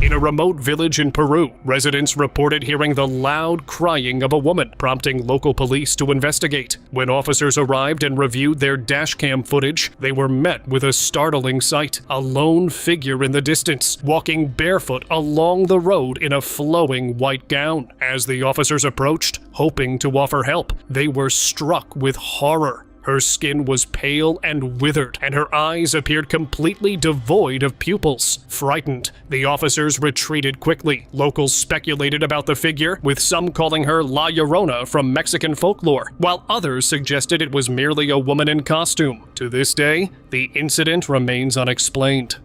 In a remote village in Peru, residents reported hearing the loud crying of a woman, prompting local police to investigate. When officers arrived and reviewed their dashcam footage, they were met with a startling sight: a lone figure in the distance, walking barefoot along the road in a flowing white gown. As the officers approached, hoping to offer help, they were struck with horror. Her skin was pale and withered, and her eyes appeared completely devoid of pupils. Frightened, the officers retreated quickly. Locals speculated about the figure, with some calling her La Llorona from Mexican folklore, while others suggested it was merely a woman in costume. To this day, the incident remains unexplained.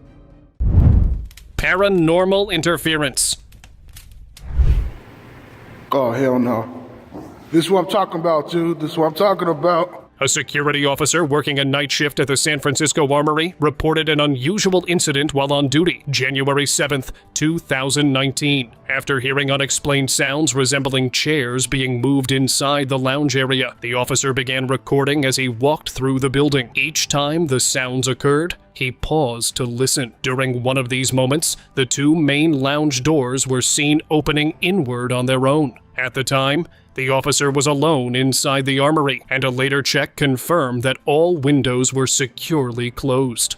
Paranormal interference. Oh, hell no. This is what I'm talking about, dude. This is what I'm talking about. A security officer working a night shift at the San Francisco Armory reported an unusual incident while on duty, January 7th, 2019. After hearing unexplained sounds resembling chairs being moved inside the lounge area, the officer began recording as he walked through the building. Each time the sounds occurred, he paused to listen. During one of these moments, the two main lounge doors were seen opening inward on their own. At the time, the officer was alone inside the armory, and a later check confirmed that all windows were securely closed.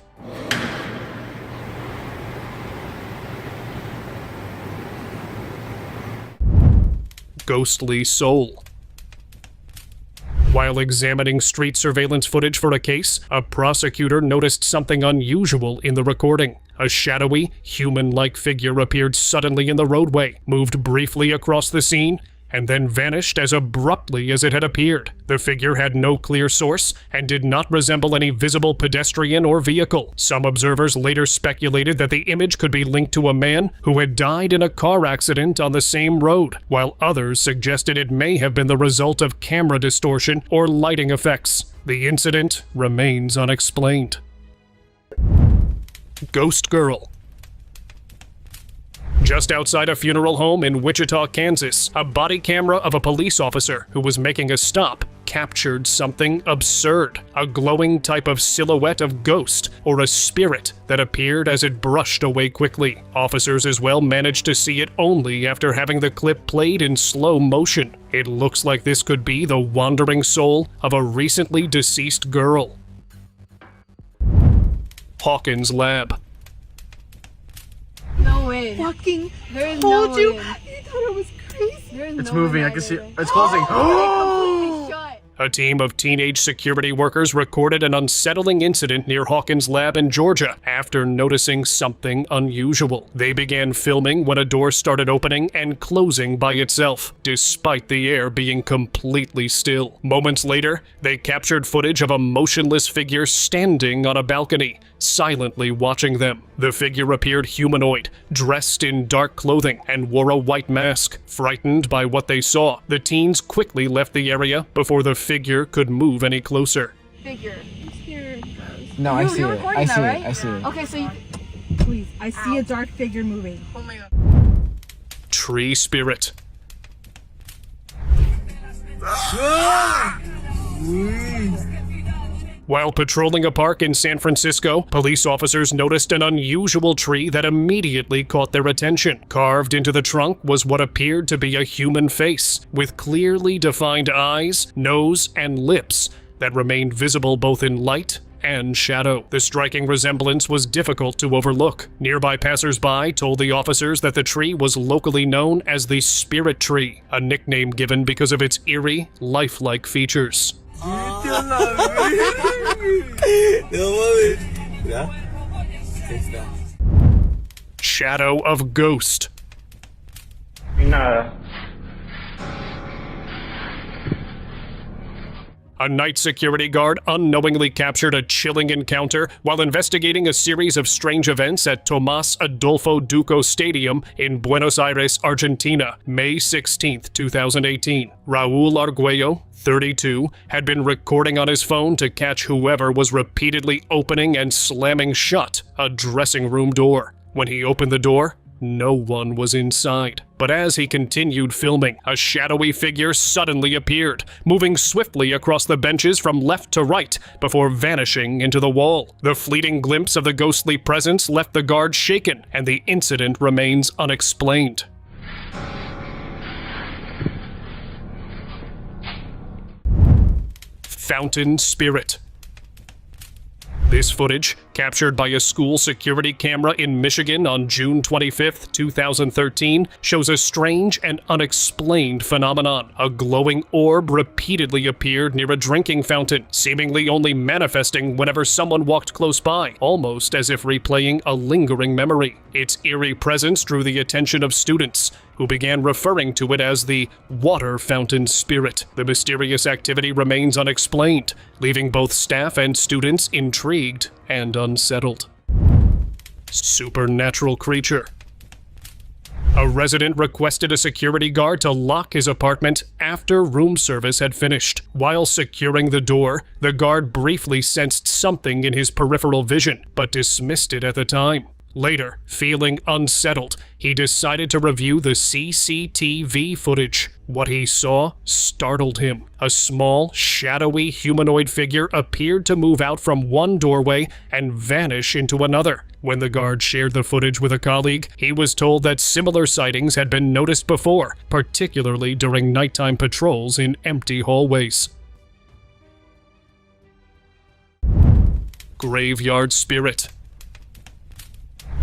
Ghostly soul. While examining street surveillance footage for a case, a prosecutor noticed something unusual in the recording. A shadowy, human-like figure appeared suddenly in the roadway, moved briefly across the scene, and then vanished as abruptly as it had appeared. The figure had no clear source and did not resemble any visible pedestrian or vehicle. Some observers later speculated that the image could be linked to a man who had died in a car accident on the same road, while others suggested it may have been the result of camera distortion or lighting effects. The incident remains unexplained. Ghost Girl. Just outside a funeral home in Wichita, Kansas, a body camera of a police officer who was making a stop captured something absurd: a glowing type of silhouette of ghost or a spirit that appeared as it brushed away quickly. Officers as well managed to see it only after having the clip played in slow motion. It looks like this could be the wandering soul of a recently deceased girl. Hawkins Lab. No way. Fucking There's told no you. way. You thought it was crazy. There's It's no moving. way I can see that it. way. It's closing. Completely shut. A team of teenage security workers recorded an unsettling incident near Hawkins Lab in Georgia after noticing something unusual. They began filming when a door started opening and closing by itself, despite the air being completely still. Moments later, they captured footage of a motionless figure standing on a balcony, silently watching them. The figure appeared humanoid, dressed in dark clothing, and wore a white mask. Frightened by what they saw, the teens quickly left the area before the figure could move any closer. Figure. I'm scared. No, I see You're it. recording I that, see right? it. I see it. Okay, so you... Please, I see a dark figure moving. Oh my god. Tree spirit. While patrolling a park in San Francisco, police officers noticed an unusual tree that immediately caught their attention. Carved into the trunk was what appeared to be a human face, with clearly defined eyes, nose, and lips that remained visible both in light and shadow. The striking resemblance was difficult to overlook. Nearby passers-by told the officers that the tree was locally known as the Spirit Tree, a nickname given because of its eerie, lifelike features. Shadow of Ghost. A night security guard unknowingly captured a chilling encounter while investigating a series of strange events at Tomás Adolfo Duco Stadium in Buenos Aires, Argentina, May 16, 2018. Raúl Arguello, 32, had been recording on his phone to catch whoever was repeatedly opening and slamming shut a dressing room door. When he opened the door, no one was inside. But as he continued filming, a shadowy figure suddenly appeared, moving swiftly across the benches from left to right before vanishing into the wall. The fleeting glimpse of the ghostly presence left the guard shaken, and the incident remains unexplained. Fountain Spirit. This footage, captured by a school security camera in Michigan on June 25, 2013, shows a strange and unexplained phenomenon. A glowing orb repeatedly appeared near a drinking fountain, seemingly only manifesting whenever someone walked close by, almost as if replaying a lingering memory. Its eerie presence drew the attention of students, who began referring to it as the water fountain spirit. The mysterious activity remains unexplained, leaving both staff and students intrigued and unsettled. Supernatural creature. A resident requested a security guard to lock his apartment after room service had finished. While securing the door, the guard briefly sensed something in his peripheral vision, but dismissed it at the time. Later, feeling unsettled, he decided to review the CCTV footage. What he saw startled him. A small, shadowy humanoid figure appeared to move out from one doorway and vanish into another. When the guard shared the footage with a colleague, he was told that similar sightings had been noticed before, particularly during nighttime patrols in empty hallways. Graveyard Spirit.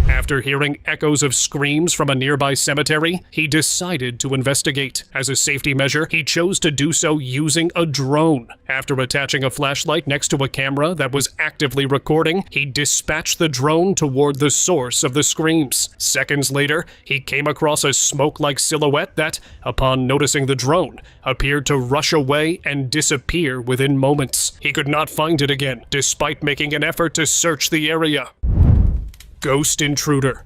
After hearing echoes of screams from a nearby cemetery, he decided to investigate. As a safety measure, he chose to do so using a drone. After attaching a flashlight next to a camera that was actively recording, he dispatched the drone toward the source of the screams. Seconds later, he came across a smoke-like silhouette that, upon noticing the drone, appeared to rush away and disappear within moments. He could not find it again, despite making an effort to search the area. Ghost intruder.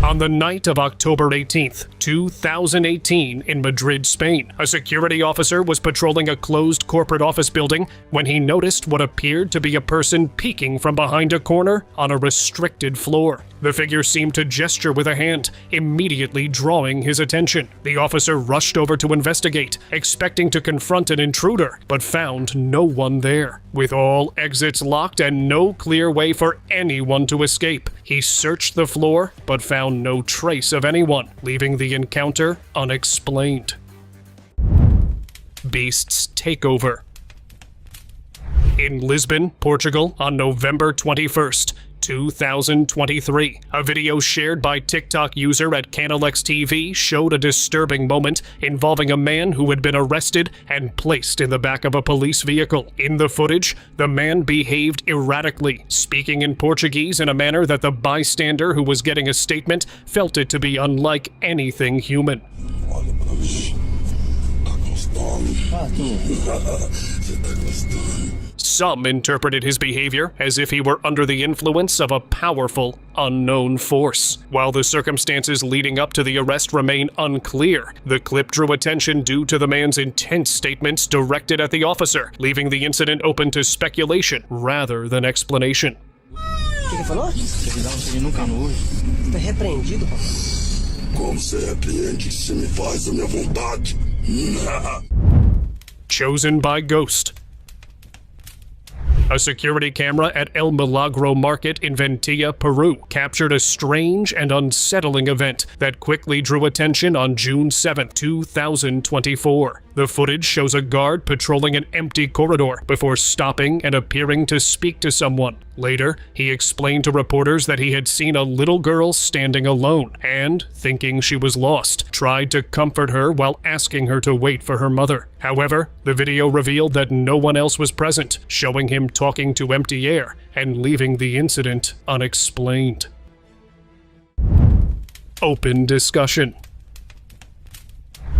On the night of October 18th, 2018, in Madrid, Spain, a security officer was patrolling a closed corporate office building when he noticed what appeared to be a person peeking from behind a corner on a restricted floor. The figure seemed to gesture with a hand, immediately drawing his attention. The officer rushed over to investigate, expecting to confront an intruder, but found no one there. With all exits locked and no clear way for anyone to escape, he searched the floor, but found no trace of anyone, leaving the encounter unexplained. Beast's takeover. In Lisbon, Portugal, on November 21st, 2023. A video shared by TikTok user at Canalex TV showed a disturbing moment involving a man who had been arrested and placed in the back of a police vehicle. In the footage, the man behaved erratically, speaking in Portuguese in a manner that the bystander who was getting a statement felt it to be unlike anything human. Some interpreted his behavior as if he were under the influence of a powerful, unknown force. While the circumstances leading up to the arrest remain unclear, the clip drew attention due to the man's intense statements directed at the officer, leaving the incident open to speculation rather than explanation. Chosen by Ghost. A security camera at El Milagro Market in Ventilla, Peru, captured a strange and unsettling event that quickly drew attention on June 7, 2024. The footage shows a guard patrolling an empty corridor before stopping and appearing to speak to someone. Later, he explained to reporters that he had seen a little girl standing alone and, thinking she was lost, tried to comfort her while asking her to wait for her mother. However, the video revealed that no one else was present, showing him talking to empty air and leaving the incident unexplained. Open discussion.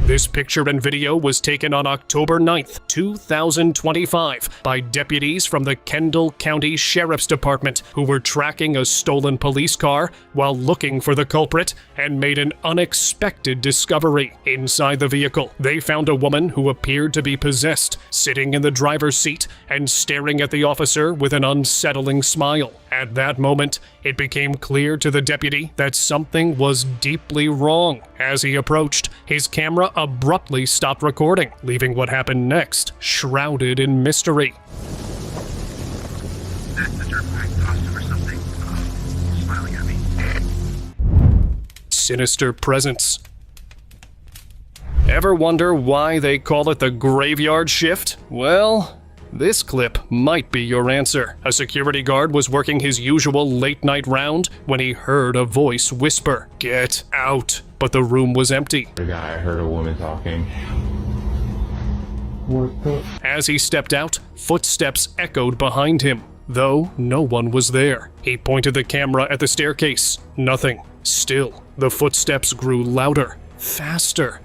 This picture and video was taken on October 9th, 2025 by deputies from the Kendall County Sheriff's Department who were tracking a stolen police car while looking for the culprit and made an unexpected discovery. Inside the vehicle, they found a woman who appeared to be possessed, sitting in the driver's seat and staring at the officer with an unsettling smile. At that moment, it became clear to the deputy that something was deeply wrong. As he approached, his camera abruptly stopped recording, leaving what happened next shrouded in mystery. That's the dirtbag costume or something. Smiling at me. Sinister presence. Ever wonder why they call it the graveyard shift? Well, this clip might be your answer. A security guard was working his usual late-night round when he heard a voice whisper, "Get out!" But the room was empty. The guy heard a woman talking. What the? As he stepped out, footsteps echoed behind him, though no one was there. He pointed the camera at the staircase. Nothing. Still, the footsteps grew louder, faster.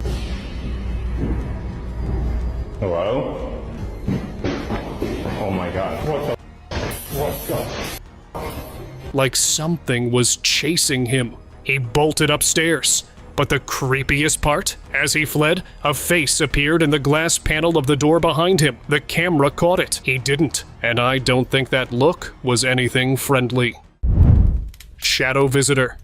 Hello? Oh my god. What the? Like something was chasing him. He bolted upstairs. But the creepiest part? As he fled, a face appeared in the glass panel of the door behind him. The camera caught it. He didn't. And I don't think that look was anything friendly. Shadow visitor.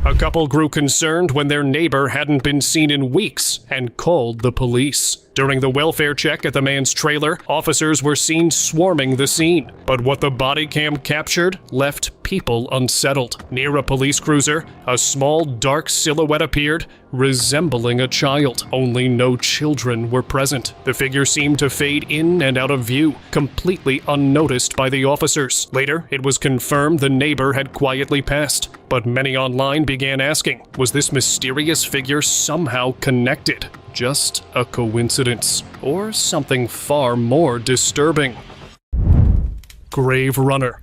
A couple grew concerned when their neighbor hadn't been seen in weeks and called the police. During the welfare check at the man's trailer, officers were seen swarming the scene. But what the body cam captured left people unsettled. Near a police cruiser, a small dark silhouette appeared, resembling a child. Only no children were present. The figure seemed to fade in and out of view, completely unnoticed by the officers. Later, it was confirmed the neighbor had quietly passed. But many online began asking, was this mysterious figure somehow connected? Just a coincidence, or something far more disturbing? Grave runner.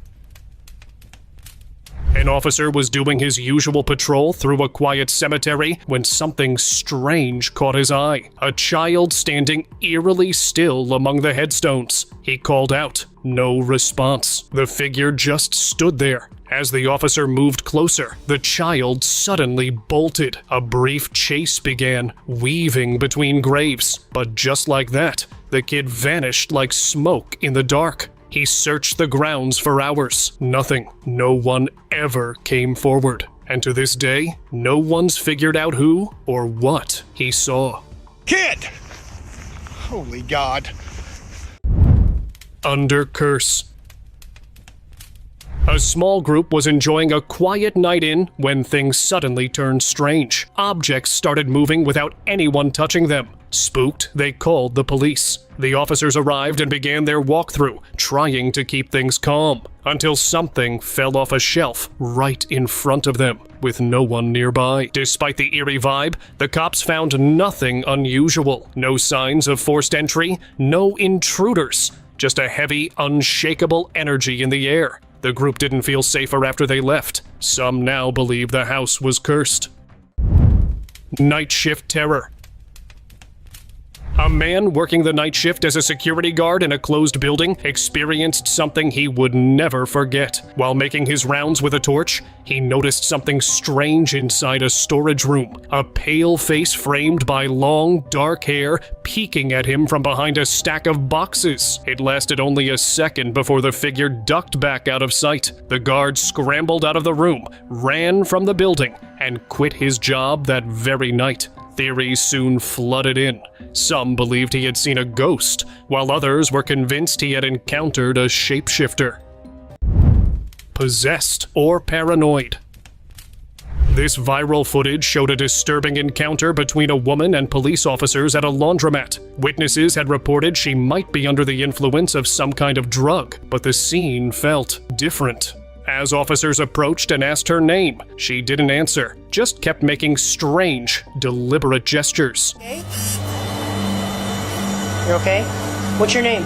An officer was doing his usual patrol through a quiet cemetery when something strange caught his eye. A child standing eerily still among the headstones. He called out. No response. The figure just stood there. As the officer moved closer, the child suddenly bolted. A brief chase began, weaving between graves. But just like that, the kid vanished like smoke in the dark. He searched the grounds for hours. Nothing. No one ever came forward. And to this day, no one's figured out who or what he saw. Kid! Holy God. Under curse. A small group was enjoying a quiet night in when things suddenly turned strange. Objects started moving without anyone touching them. Spooked, they called the police. The officers arrived and began their walkthrough, trying to keep things calm, until something fell off a shelf right in front of them, with no one nearby. Despite the eerie vibe, the cops found nothing unusual. No signs of forced entry, no intruders, just a heavy, unshakable energy in the air. The group didn't feel safer after they left. Some now believe the house was cursed. Night shift terror. A man working the night shift as a security guard in a closed building experienced something he would never forget. While making his rounds with a torch, he noticed something strange inside a storage room. A pale face framed by long, dark hair peeking at him from behind a stack of boxes. It lasted only a second before the figure ducked back out of sight. The guard scrambled out of the room, ran from the building, and quit his job that very night. Theories soon flooded in. Some believed he had seen a ghost, while others were convinced he had encountered a shapeshifter. Possessed or paranoid. This viral footage showed a disturbing encounter between a woman and police officers at a laundromat. Witnesses had reported she might be under the influence of some kind of drug, but the scene felt different. As officers approached and asked her name, she didn't answer, just kept making strange, deliberate gestures. Okay? You okay? What's your name?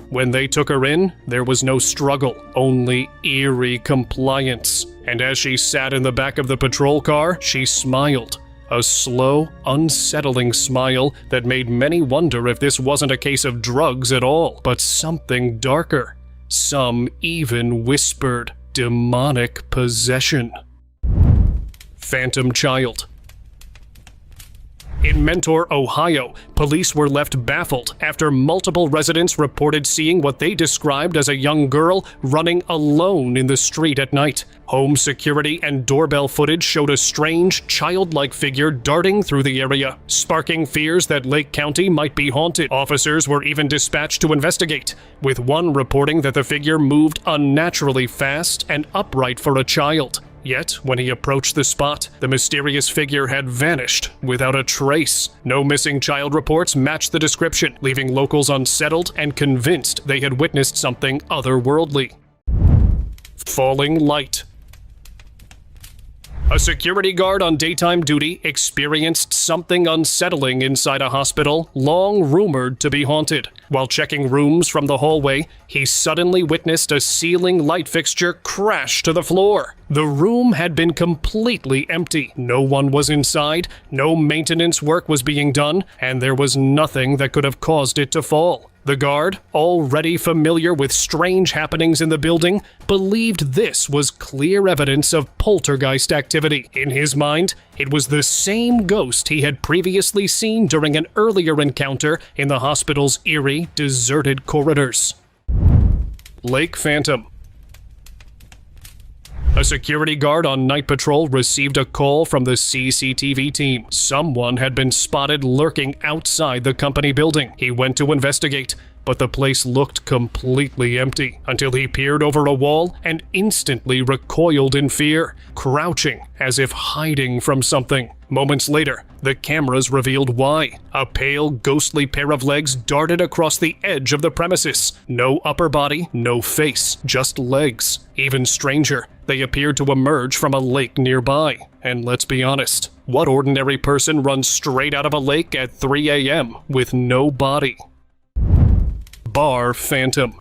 When they took her in, there was no struggle, only eerie compliance. And as she sat in the back of the patrol car, she smiled. A slow, unsettling smile that made many wonder if this wasn't a case of drugs at all, but something darker. Some even whispered demonic possession. Phantom child. In Mentor, Ohio, police were left baffled after multiple residents reported seeing what they described as a young girl running alone in the street at night. Home security and doorbell footage showed a strange, childlike figure darting through the area, sparking fears that Lake County might be haunted. Officers were even dispatched to investigate, with one reporting that the figure moved unnaturally fast and upright for a child. Yet, when he approached the spot, the mysterious figure had vanished without a trace. No missing child reports matched the description, leaving locals unsettled and convinced they had witnessed something otherworldly. Falling light. A security guard on daytime duty experienced something unsettling inside a hospital long rumored to be haunted. While checking rooms from the hallway, he suddenly witnessed a ceiling light fixture crash to the floor. The room had been completely empty. No one was inside, no maintenance work was being done, and there was nothing that could have caused it to fall. The guard, already familiar with strange happenings in the building, believed this was clear evidence of poltergeist activity. In his mind, it was the same ghost he had previously seen during an earlier encounter in the hospital's eerie, deserted corridors. Lake Phantom. A security guard on night patrol received a call from the CCTV team. Someone had been spotted lurking outside the company building. He went to investigate, but the place looked completely empty until he peered over a wall and instantly recoiled in fear, crouching as if hiding from something. Moments later, the cameras revealed why. A pale, ghostly pair of legs darted across the edge of the premises. No upper body, no face, just legs. Even stranger, they appeared to emerge from a lake nearby. And let's be honest, what ordinary person runs straight out of a lake at 3 a.m. with no body? Bar Phantom.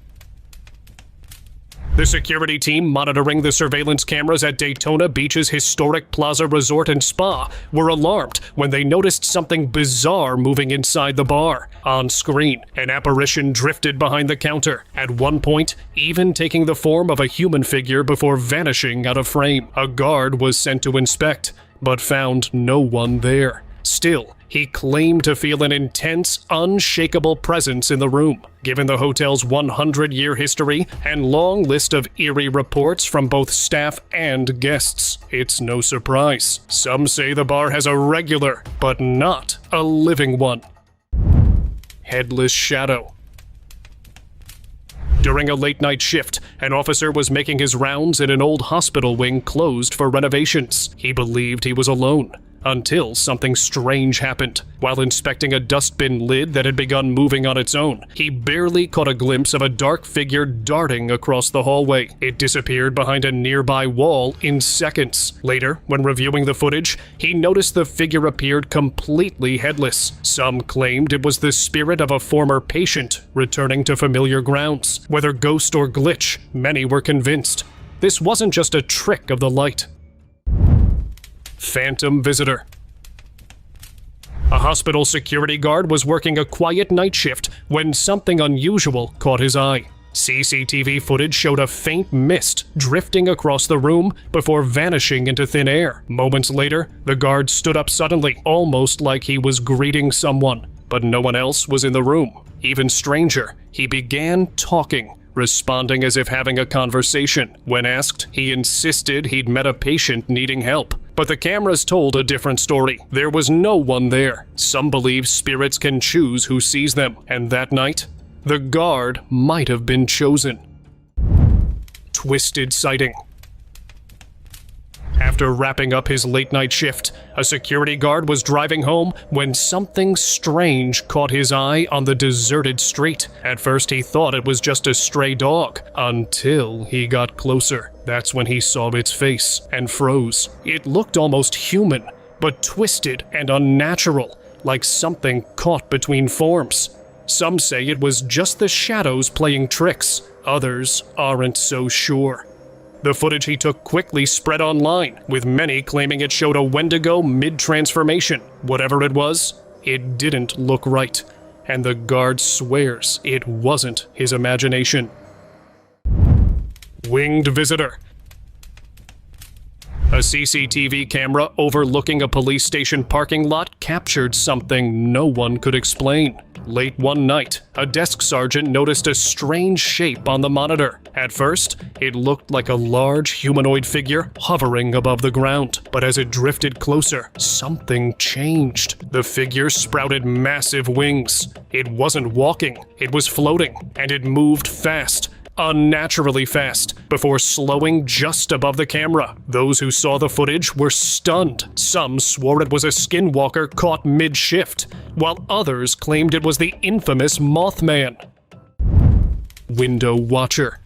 The security team monitoring the surveillance cameras at Daytona Beach's historic Plaza Resort and Spa were alarmed when they noticed something bizarre moving inside the bar. On screen, an apparition drifted behind the counter, at one point even taking the form of a human figure before vanishing out of frame. A guard was sent to inspect, but found no one there. Still, he claimed to feel an intense, unshakable presence in the room. Given the hotel's 100-year history and long list of eerie reports from both staff and guests, it's no surprise. Some say the bar has a regular, but not a living one. Headless Shadow. During a late-night shift, an officer was making his rounds in an old hospital wing closed for renovations. He believed he was alone, until something strange happened. While inspecting a dustbin lid that had begun moving on its own, he barely caught a glimpse of a dark figure darting across the hallway. It disappeared behind a nearby wall in seconds. Later, when reviewing the footage, he noticed the figure appeared completely headless. Some claimed it was the spirit of a former patient returning to familiar grounds. Whether ghost or glitch, many were convinced this wasn't just a trick of the light. Phantom Visitor. A hospital security guard was working a quiet night shift when something unusual caught his eye. CCTV footage showed a faint mist drifting across the room before vanishing into thin air. Moments later, the guard stood up suddenly, almost like he was greeting someone, but no one else was in the room. Even stranger, he began talking, responding as if having a conversation. When asked, he insisted he'd met a patient needing help. But the cameras told a different story. There was no one there. Some believe spirits can choose who sees them, and that night, the guard might have been chosen. Twisted sighting. After wrapping up his late-night shift, a security guard was driving home when something strange caught his eye on the deserted street. At first he thought it was just a stray dog, until he got closer. That's when he saw its face and froze. It looked almost human, but twisted and unnatural, like something caught between forms. Some say it was just the shadows playing tricks. Others aren't so sure. The footage he took quickly spread online, with many claiming it showed a Wendigo mid-transformation. Whatever it was, it didn't look right, and the guard swears it wasn't his imagination. Winged Visitor. A CCTV camera overlooking a police station parking lot captured something no one could explain. Late one night, a desk sergeant noticed a strange shape on the monitor. At first, it looked like a large humanoid figure hovering above the ground. But as it drifted closer, something changed. The figure sprouted massive wings. It wasn't walking, it was floating, and it moved fast. Unnaturally fast, before slowing just above the camera. Those who saw the footage were stunned. Some swore it was a skinwalker caught mid-shift, while others claimed it was the infamous Mothman. Window watcher.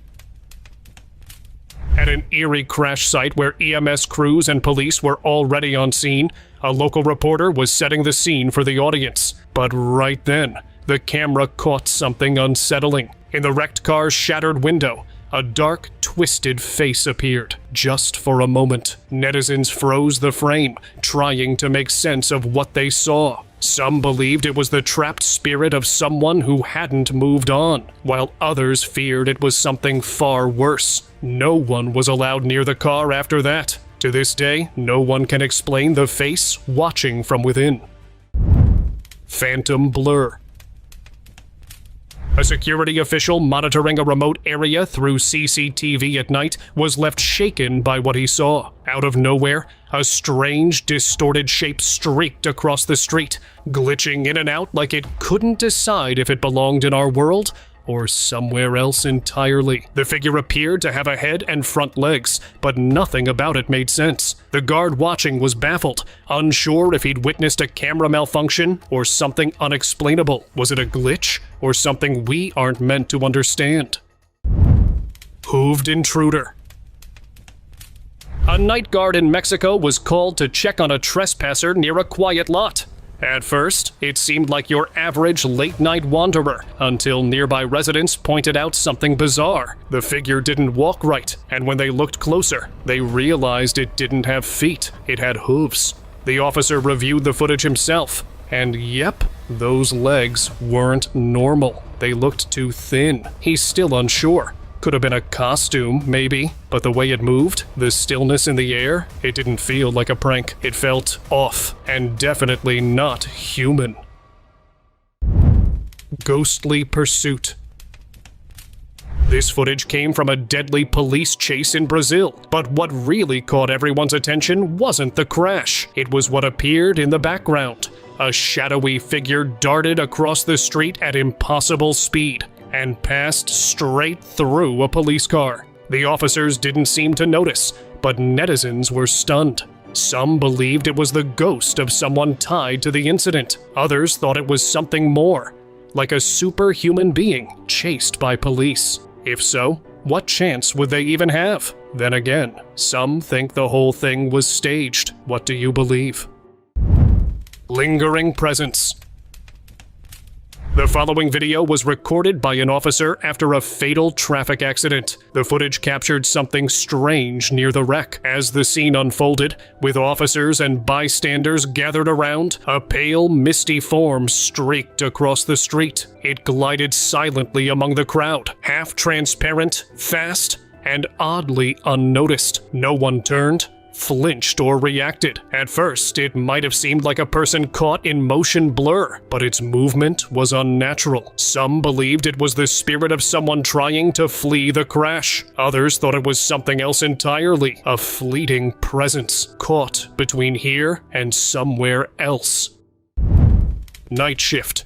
At an eerie crash site where EMS crews and police were already on scene, a local reporter was setting the scene for the audience. But right then, the camera caught something unsettling. In the wrecked car's shattered window, a dark, twisted face appeared, just for a moment. Netizens froze the frame, trying to make sense of what they saw. Some believed it was the trapped spirit of someone who hadn't moved on, while others feared it was something far worse. No one was allowed near the car after that. To this day, no one can explain the face watching from within. Phantom blur. A security official monitoring a remote area through CCTV at night was left shaken by what he saw. Out of nowhere, a strange, distorted shape streaked across the street, glitching in and out like it couldn't decide if it belonged in our world or somewhere else entirely. The figure appeared to have a head and front legs, but nothing about it made sense. The guard watching was baffled, unsure if he'd witnessed a camera malfunction or something unexplainable. Was it a glitch or something we aren't meant to understand? Hooved intruder. A night guard in Mexico was called to check on a trespasser near a quiet lot. At first, it seemed like your average late-night wanderer, until nearby residents pointed out something bizarre. The figure didn't walk right, and when they looked closer, they realized it didn't have feet, it had hooves. The officer reviewed the footage himself, and yep, those legs weren't normal. They looked too thin. He's still unsure. Could have been a costume, maybe, but the way it moved, the stillness in the air, it didn't feel like a prank. It felt off, and definitely not human. Ghostly pursuit. This footage came from a deadly police chase in Brazil, but what really caught everyone's attention wasn't the crash. It was what appeared in the background. A shadowy figure darted across the street at impossible speed and passed straight through a police car. The officers didn't seem to notice, but netizens were stunned. Some believed it was the ghost of someone tied to the incident. Others thought it was something more, like a superhuman being chased by police. If so, what chance would they even have? Then again, some think the whole thing was staged. What do you believe? Lingering presence. The following video was recorded by an officer after a fatal traffic accident. The footage captured something strange near the wreck. As the scene unfolded, with officers and bystanders gathered around, a pale, misty form streaked across the street. It glided silently among the crowd, half transparent, fast, and oddly unnoticed. No one turned, flinched, or reacted. At first, it might have seemed like a person caught in motion blur, but its movement was unnatural. Some believed it was the spirit of someone trying to flee the crash. Others thought it was something else entirely, a fleeting presence caught between here and somewhere else. Night shift.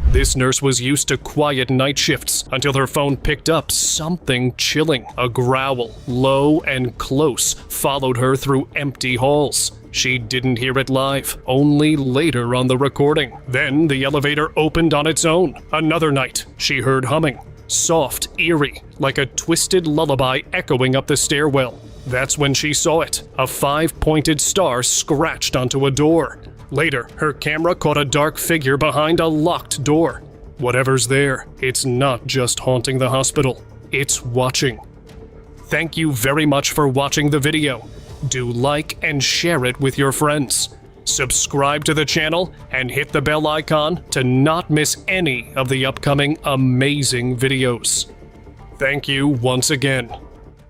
This nurse was used to quiet night shifts until her phone picked up something chilling. A growl, low and close, followed her through empty halls. She didn't hear it live, only later on the recording. Then the elevator opened on its own. Another night, she heard humming. Soft, eerie, like a twisted lullaby echoing up the stairwell. That's when she saw it. A 5-pointed star scratched onto a door. Later, her camera caught a dark figure behind a locked door. Whatever's there, it's not just haunting the hospital, it's watching. Thank you very much for watching the video. Do like and share it with your friends. Subscribe to the channel and hit the bell icon to not miss any of the upcoming amazing videos. Thank you once again.